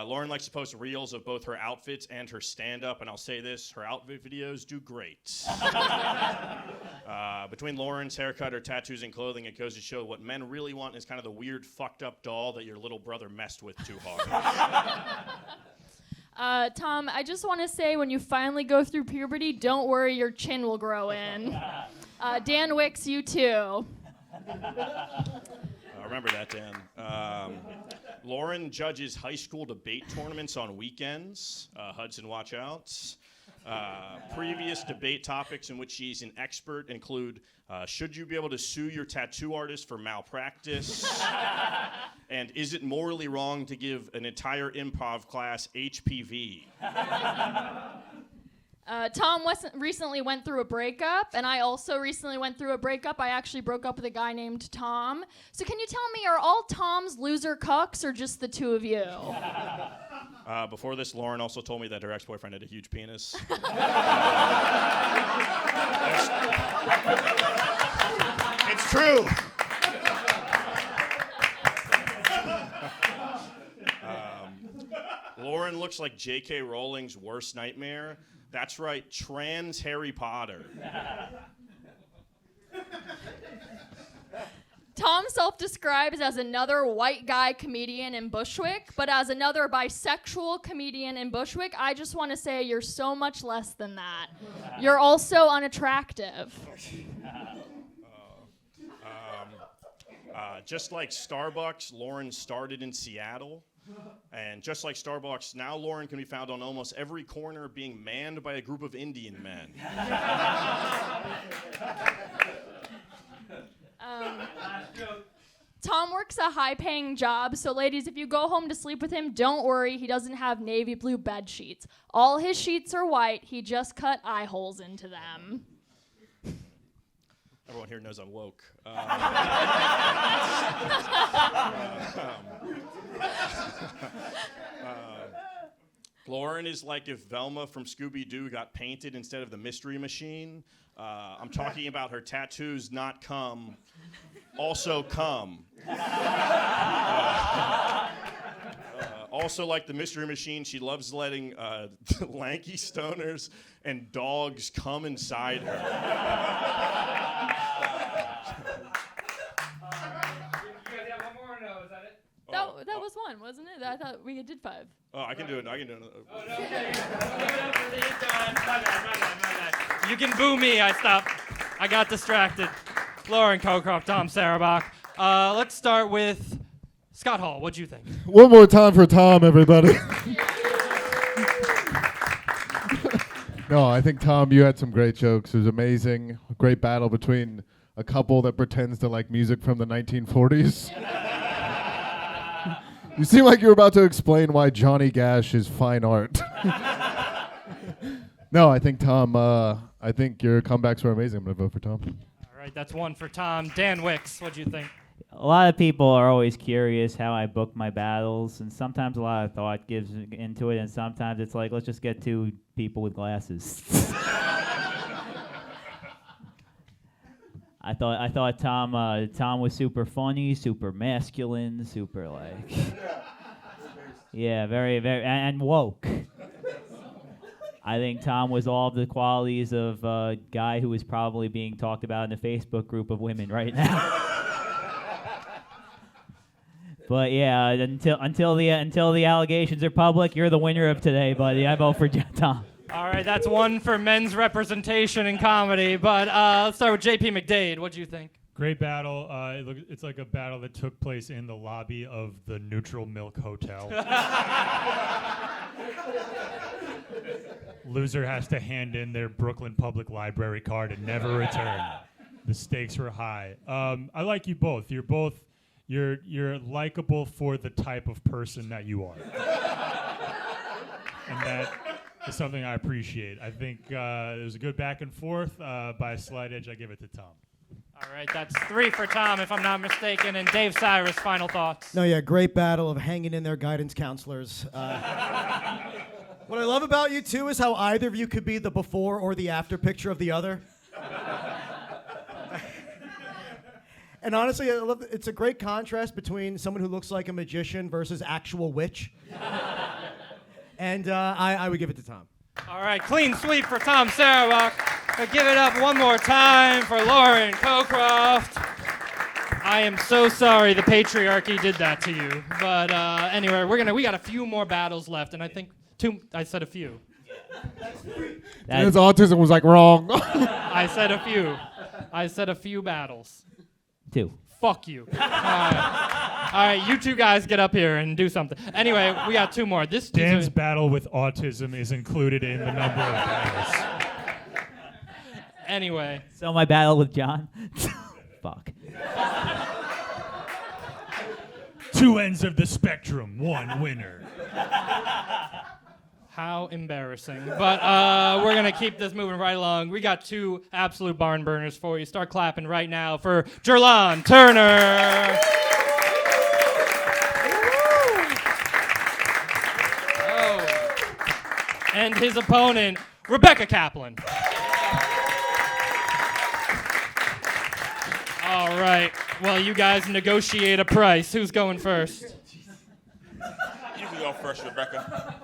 Lauren likes to post reels of both her outfits and her stand-up, and I'll say this, her outfit videos do great. Between Lauren's haircut, her tattoos and clothing, it goes to show what men really want is kind of the weird, fucked-up doll that your little brother messed with too hard. Tom, I just want to say, when you finally go through puberty, don't worry, your chin will grow in. Dan Wicks, you too. Remember that, Dan. Lauren judges high school debate tournaments on weekends. Hudson, watch out. Previous debate topics in which she's an expert include, should you be able to sue your tattoo artist for malpractice? And is it morally wrong to give an entire improv class HPV? Tom recently went through a breakup, and I also recently went through a breakup. I actually broke up with a guy named Tom. So can you tell me, are all Toms loser cucks, or just the two of you? Before this, Lauren also told me that her ex-boyfriend had a huge penis. It's true. Lauren looks like J.K. Rowling's worst nightmare. That's right, trans Harry Potter. Tom self-describes as another white guy comedian in Bushwick, but as another bisexual comedian in Bushwick, I just want to say you're so much less than that. You're also unattractive. Just like Starbucks, Lauren started in Seattle. And just like Starbucks, now Lauren can be found on almost every corner being manned by a group of Indian men. Tom works a high-paying job, so ladies, if you go home to sleep with him, don't worry, he doesn't have navy blue bed sheets. All his sheets are white, he just cut eye holes into them. Everyone here knows I'm woke. Lauren is like if Velma from Scooby-Doo got painted instead of the Mystery Machine. I'm talking about her tattoos, not cum. Also cum. Also like the Mystery Machine, she loves letting lanky stoners and dogs come inside her. That was one, wasn't it? I thought we did 5. Oh, I can do it. I can do it. Oh, no, okay. My bad. You can boo me. I stopped. I got distracted. Lauren, Cocroft, Tom, Sarabok. Let's start with Scott Hall. What'd you think? One more time for Tom, everybody. No, I think, Tom, you had some great jokes. It was amazing. A great battle between a couple that pretends to like music from the 1940s. You seem like you were about to explain why Johnny Gash is fine art. No, I think, Tom, I think your comebacks were amazing. I'm going to vote for Tom. All right, that's 1 for Tom. Dan Wicks, what'd you think? A lot of people are always curious how I book my battles, and sometimes a lot of thought gives into it, and sometimes it's like, let's just get 2 people with glasses. I thought Tom was super funny, super masculine, super like, yeah, very, very, and woke. I think Tom was all of the qualities of a guy who is probably being talked about in the Facebook group of women right now. But yeah, until the allegations are public, you're the winner of today, buddy. I vote for Tom. All right, that's 1 for men's representation in comedy. But let's start with JP McDade. What'd you think? Great battle. It's like a battle that took place in the lobby of the Neutral Milk Hotel. Loser has to hand in their Brooklyn Public Library card and never return. The stakes were high. I like you both. You're likable for the type of person that you are. And that is something I appreciate. I think it was a good back and forth. By a slight edge, I give it to Tom. All right, that's 3 for Tom, if I'm not mistaken. And Dave Cyrus, final thoughts. No, yeah, great battle of hanging in there, guidance counselors. What I love about you, too, is how either of you could be the before or the after picture of the other. And honestly, it's a great contrast between someone who looks like a magician versus actual witch. And I would give it to Tom. All right, clean sweep for Tom Sarabok. Give it up one more time for Lauren Cocroft. I am so sorry the patriarchy did that to you. But anyway, we got a few more battles left, and I think 2. I said a few. His autism was like wrong. I said a few battles. 2. Fuck you. All right, you 2 guys get up here and do something. Anyway, we got 2 more. Dan's battle with autism is included in the number of battles. Anyway. So my battle with John? Fuck. 2 ends of the spectrum, 1 winner. How embarrassing. But we're going to keep this moving right along. We got 2 absolute barn burners for you. Start clapping right now for Gerlon Turner. Oh. And his opponent, Rebecca Kaplan. All right. Well, you guys negotiate a price. Who's going first? You can go first, Rebecca.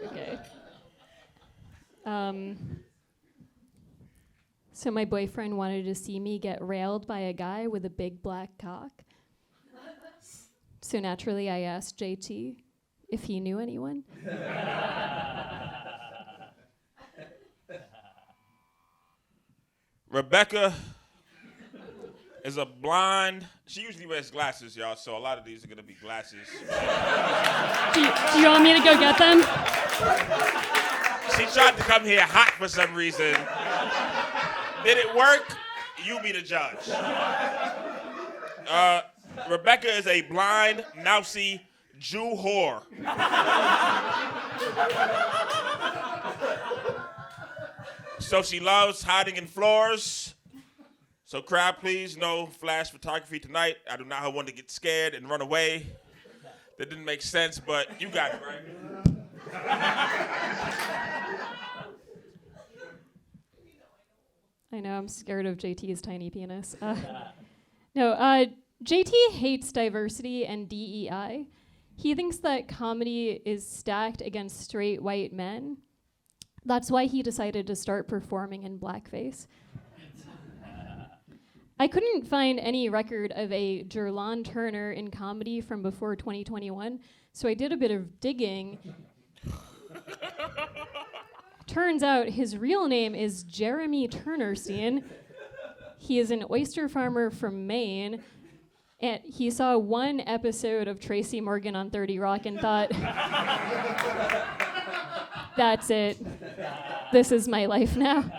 Okay. So my boyfriend wanted to see me get railed by a guy with a big black cock. So naturally I asked JT if he knew anyone. Rebecca is a blonde. She usually wears glasses, y'all, so a lot of these are gonna be glasses. Do you want me to go get them? She tried to come here hot for some reason. Did it work? You be the judge. Rebecca is a blind, mousy Jew whore. So she loves hiding in floors. So crowd, please, no flash photography tonight. I do not want to get scared and run away. That didn't make sense, but you got it, right? I know, I'm scared of JT's tiny penis. JT hates diversity and DEI. He thinks that comedy is stacked against straight white men. That's why he decided to start performing in blackface. I couldn't find any record of a Gerlon Turner in comedy from before 2021, so I did a bit of digging. Turns out his real name is Jeremy Turnerstein. He is an oyster farmer from Maine, and he saw one episode of Tracy Morgan on 30 Rock and thought, that's it. This is my life now.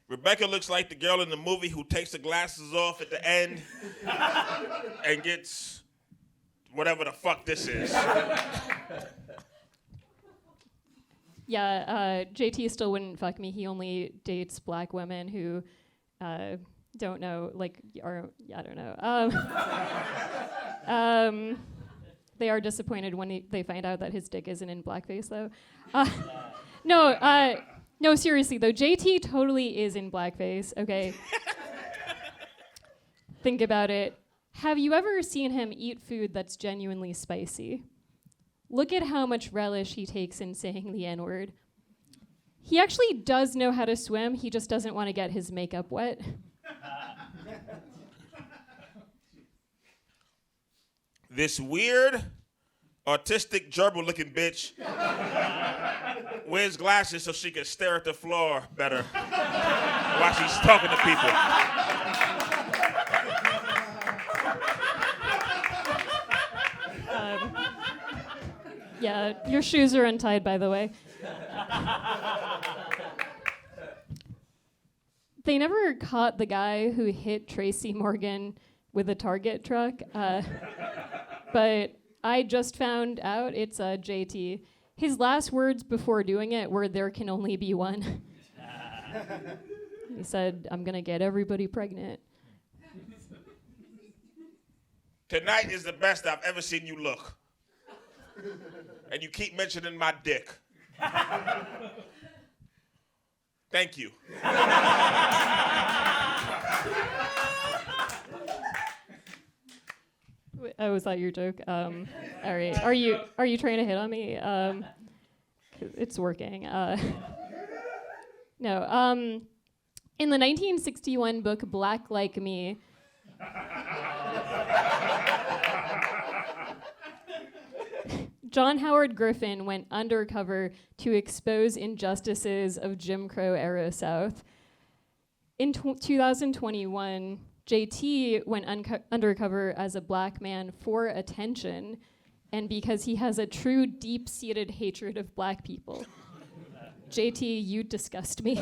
Rebecca looks like the girl in the movie who takes the glasses off at the end and gets whatever the fuck this is. Yeah, JT still wouldn't fuck me. He only dates black women who don't know, like, are, I don't know. They are disappointed when they find out that his dick isn't in blackface, though. No, seriously, though, JT totally is in blackface, okay? Think about it. Have you ever seen him eat food that's genuinely spicy? Look at how much relish he takes in saying the N-word. He actually does know how to swim, he just doesn't want to get his makeup wet. This weird, autistic, gerbil-looking bitch wears glasses so she can stare at the floor better while she's talking to people. Yeah, your shoes are untied, by the way. They never caught the guy who hit Tracy Morgan with a Target truck, but I just found out it's JT. His last words before doing it were, "There can only be one." He said, "I'm gonna get everybody pregnant." Tonight is the best I've ever seen you look. And you keep mentioning my dick. Thank you. Oh, was that your joke? All right. Are you trying to hit on me? It's working. No. In the 1961 book Black Like Me, John Howard Griffin went undercover to expose injustices of Jim Crow era South. In 2021, JT went undercover as a black man for attention and because he has a true deep-seated hatred of black people. JT, you disgust me.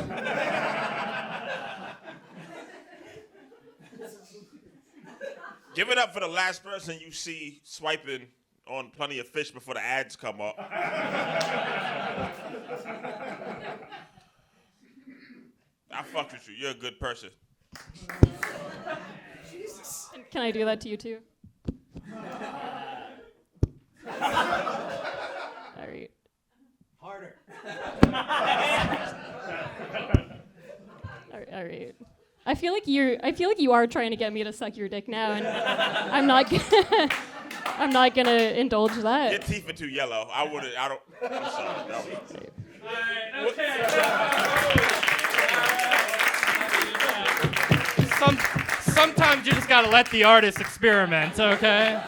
Give it up for the last person you see swiping on Plenty of Fish before the ads come up. I fucked with you. You're a good person. Jesus. Can I do that to you too? All right. Harder. All right. I feel like you are trying to get me to suck your dick now, and I'm not gonna indulge that. Your teeth are too yellow. I'm sorry. Sometimes you just gotta let the artist experiment, okay?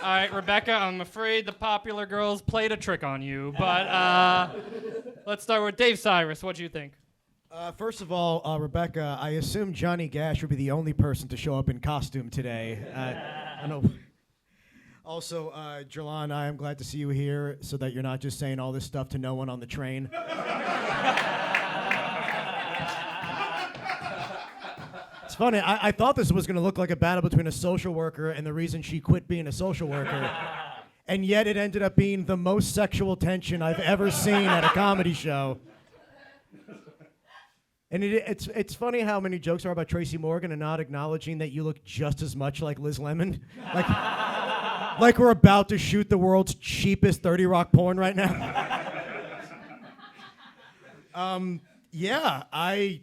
All right, Rebecca, I'm afraid the popular girls played a trick on you, but let's start with Dave Cyrus. What do you think? First of all, Rebecca, I assume Johnny Gash would be the only person to show up in costume today. I know. Also, Gerlon, I am glad to see you here so that you're not just saying all this stuff to no one on the train. It's funny, I thought this was going to look like a battle between a social worker and the reason she quit being a social worker. And yet it ended up being the most sexual tension I've ever seen at a comedy show. And it's funny how many jokes are about Tracy Morgan and not acknowledging that you look just as much like Liz Lemon. Like we're about to shoot the world's cheapest 30 Rock porn right now. Yeah, I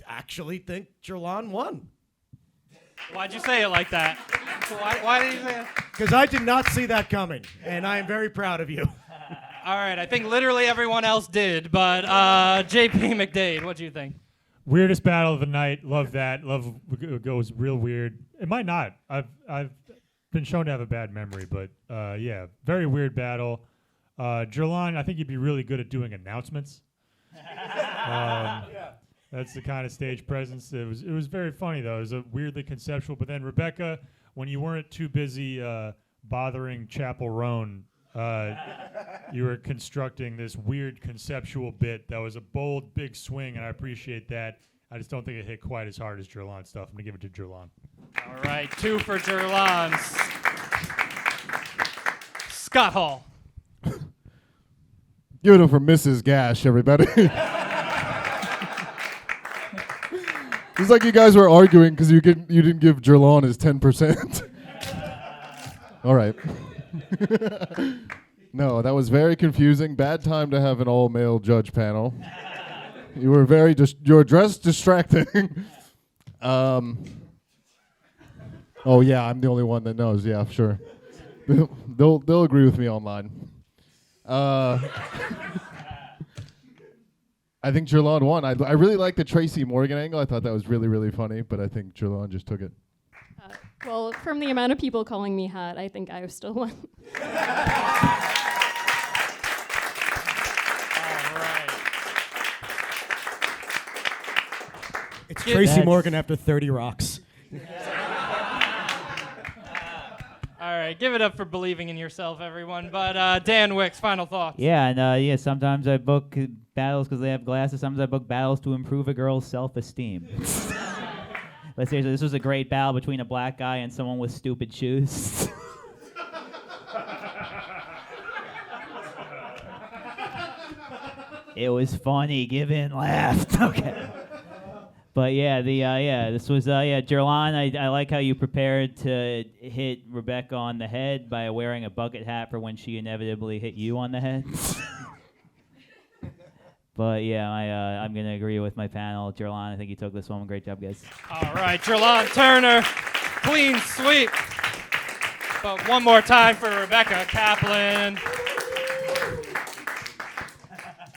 actually think Gerlon won. Why'd you say it like that? Why did you say it? Because I did not see that coming, and I am very proud of you. All right, I think literally everyone else did, but JP McDade, what do you think? Weirdest battle of the night. Love that. Love it goes real weird. It might not. I've been shown to have a bad memory, but yeah, very weird battle. Gerlon, I think you'd be really good at doing announcements. That's the kind of stage presence. It was very funny though. It was a weirdly conceptual. But then Rebecca, when you weren't too busy bothering Chapel Roan, you were constructing this weird conceptual bit that was a bold, big swing, and I appreciate that. I just don't think it hit quite as hard as Gerlon's stuff. I'm gonna give it to Gerlon. All right, 2 for Gerlon. Scott Hall. Give it up for Mrs. Gash, everybody. It's like you guys were arguing because you didn't give Jerlon his 10%. All right. No, that was very confusing. Bad time to have an all-male judge panel. You were you were dressed distracting. Oh yeah, I'm the only one that knows. Yeah, sure. They'll agree with me online. I think Gerlon won. I really like the Tracy Morgan angle. I thought that was really, really funny, but I think Gerlon just took it. Well, from the amount of people calling me hot, I think I still won. It's Tracy Morgan after 30 Rocks. All right, give it up for believing in yourself, everyone. But Dan Wicks, final thoughts. Yeah, and sometimes I book battles because they have glasses. Sometimes I book battles to improve a girl's self-esteem. But seriously, this was a great battle between a black guy and someone with stupid shoes. It was funny. Give in, laughed. Okay. But yeah, this was Gerlon. I like how you prepared to hit Rebecca on the head by wearing a bucket hat for when she inevitably hit you on the head. But yeah, I'm gonna agree with my panel. Gerlon, I think you took this one. Great job, guys. All right, Gerlon Turner, clean sweep. But one more time for Rebecca Kaplan.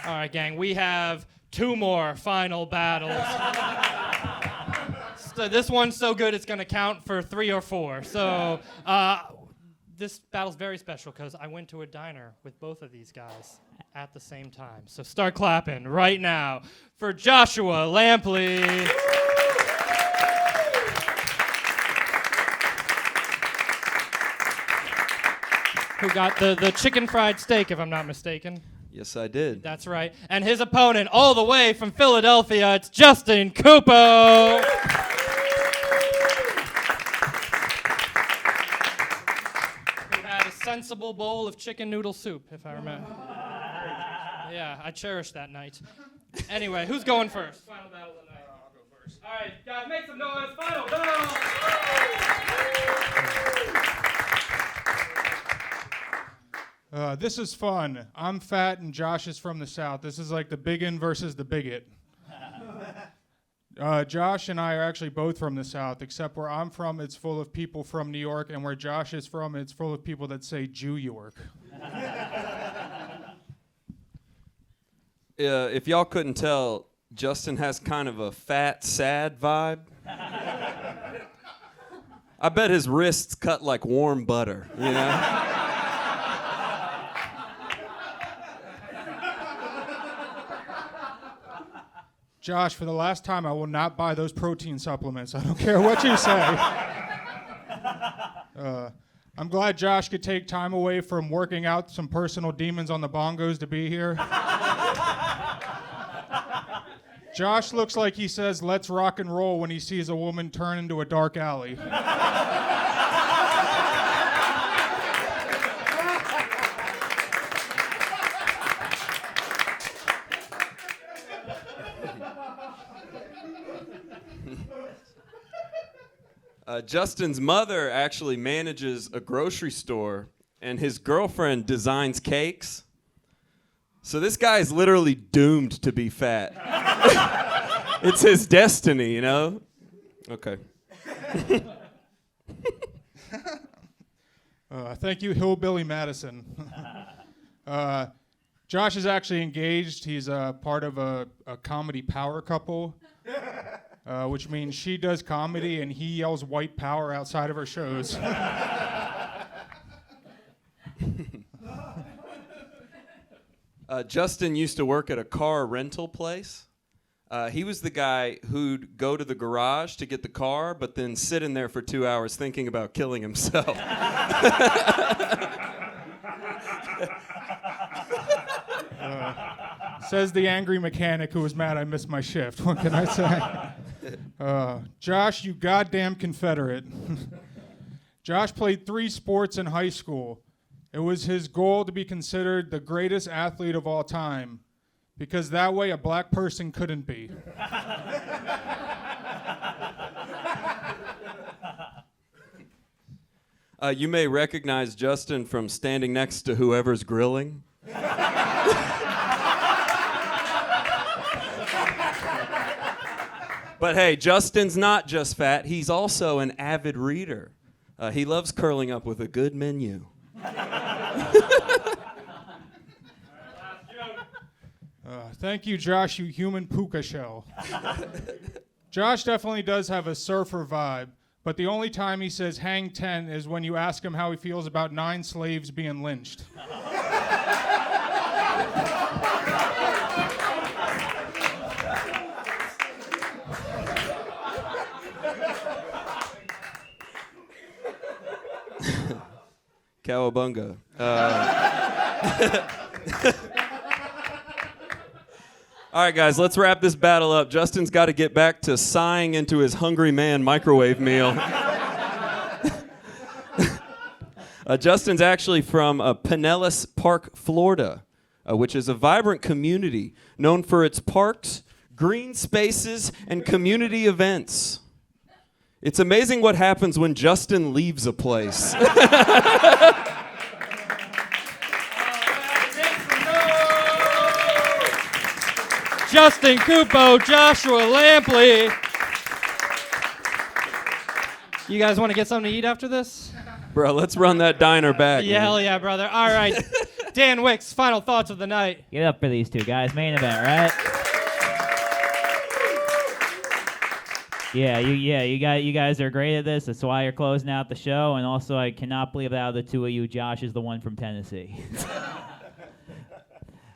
All right, gang, we have 2 more final battles. So this one's so good it's gonna count for 3 or 4. So this battle's very special because I went to a diner with both of these guys at the same time. So start clapping right now for Joshua Lampley. Who got the chicken fried steak, if I'm not mistaken. Yes, I did. That's right. And his opponent, all the way from Philadelphia, it's Justin Cupo. Who had a sensible bowl of chicken noodle soup, if I remember. Yeah, I cherished that night. Anyway, who's going first? Final battle of the night. I'll go first. All right, guys, make some noise. Final battle. This is fun. I'm fat and Josh is from the South. This is like the biggin versus the bigot. Josh and I are actually both from the South, except where I'm from, it's full of people from New York, and where Josh is from, it's full of people that say Jew York. If y'all couldn't tell, Justin has kind of a fat, sad vibe. I bet his wrists cut like warm butter, you know? Josh, for the last time, I will not buy those protein supplements. I don't care what you say. I'm glad Josh could take time away from working out some personal demons on the bongos to be here. Josh looks like he says, "Let's rock and roll," when he sees a woman turn into a dark alley. Justin's mother actually manages a grocery store, and his girlfriend designs cakes. So this guy is literally doomed to be fat. It's his destiny, you know? Okay. Thank you, Hillbilly Madison. Josh is actually engaged. He's part of a comedy power couple. Which means she does comedy and he yells white power outside of her shows. Justin used to work at a car rental place. He was the guy who'd go to the garage to get the car, but then sit in there for 2 hours thinking about killing himself. Says the angry mechanic who was mad I missed my shift. What can I say? Josh, you goddamn Confederate. Josh played 3 sports in high school. It was his goal to be considered the greatest athlete of all time, because that way a black person couldn't be. You may recognize Justin from standing next to whoever's grilling. But hey, Justin's not just fat, he's also an avid reader. He loves curling up with a good menu. Thank you, Josh, you human puka shell. Josh definitely does have a surfer vibe, but the only time he says hang 10 is when you ask him how he feels about 9 slaves being lynched. Cowabunga. All right, guys, let's wrap this battle up. Justin's got to get back to sighing into his hungry man microwave meal. Justin's actually from Pinellas Park, Florida, which is a vibrant community known for its parks, green spaces, and community events. It's amazing what happens when Justin leaves a place. Justin, Cupo, Joshua, Lampley. You guys want to get something to eat after this? Bro, let's run that diner back. Yeah, man. hell yeah, brother. All right. Dan Wicks, final thoughts of the night. Get up for these two guys. Main event, right? You guys are great at this. That's why you're closing out the show. And also, I cannot believe that out of the two of you, Josh is the one from Tennessee.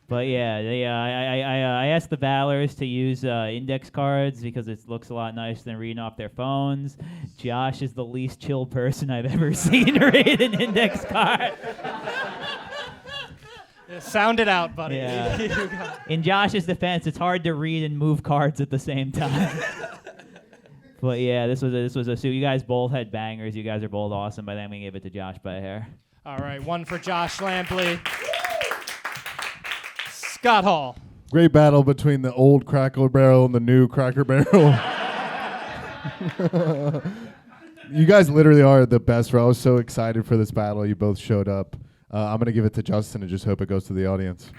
But yeah, I asked the battlers to use index cards because it looks a lot nicer than reading off their phones. Josh is the least chill person I've ever seen read an index card. Sound it out, buddy. Yeah. In Josh's defense, it's hard to read and move cards at the same time. But yeah, this was a suit. You guys both had bangers. You guys are both awesome. But then we gave it to Josh by a hair. All right, one for Josh Lampley. Scott Hall. Great battle between the old Cracker Barrel and the new Cracker Barrel. You guys literally are the best, bro. I was so excited for this battle. You both showed up. I'm going to give it to Justin and just hope it goes to the audience.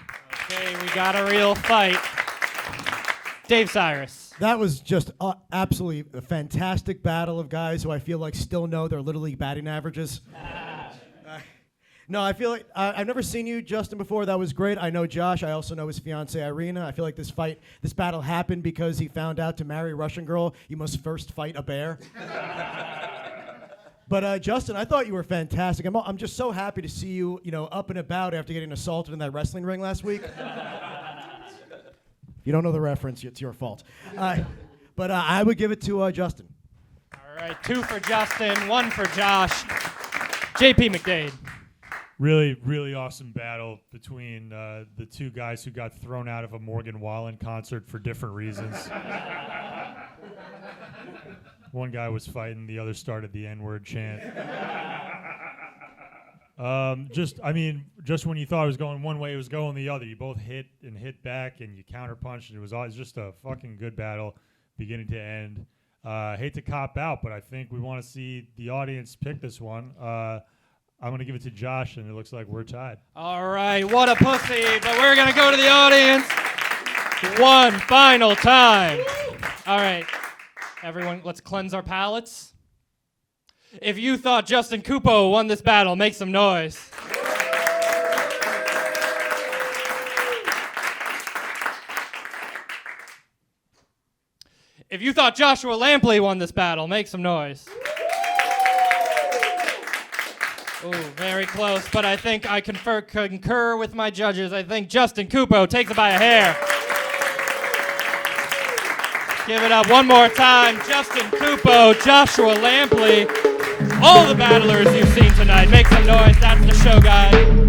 Okay, we got a real fight. Dave Cyrus. That was just absolutely a fantastic battle of guys who I feel like still know their Little League batting averages. No, I feel like I've never seen you, Justin, before. That was great. I know Josh. I also know his fiancee, Irina. I feel like this battle happened because he found out to marry a Russian girl, you must first fight a bear. But Justin, I thought you were fantastic. I'm just so happy to see you, up and about after getting assaulted in that wrestling ring last week. If you don't know the reference, it's your fault. But I would give it to Justin. All right, 2 for Justin, 1 for Josh. JP McDade. Really, really awesome battle between the two guys who got thrown out of a Morgan Wallen concert for different reasons. One guy was fighting, the other started the N-word chant. Just when you thought it was going one way, it was going the other. You both hit and hit back, and you counterpunched, and it was just a fucking good battle, beginning to end. Hate to cop out, but I think we want to see the audience pick this one. I'm going to give it to Josh, and it looks like we're tied. All right, what a pussy, but we're going to go to the audience one final time. All right, everyone, let's cleanse our palates. If you thought Justin Cupo won this battle, make some noise. If you thought Joshua Lampley won this battle, make some noise. Ooh, very close, but I think I concur with my judges. I think Justin Cupo takes it by a hair. Give it up one more time. Justin Cupo, Joshua Lampley, all the battlers you've seen tonight. Make some noise. That's the show, guys.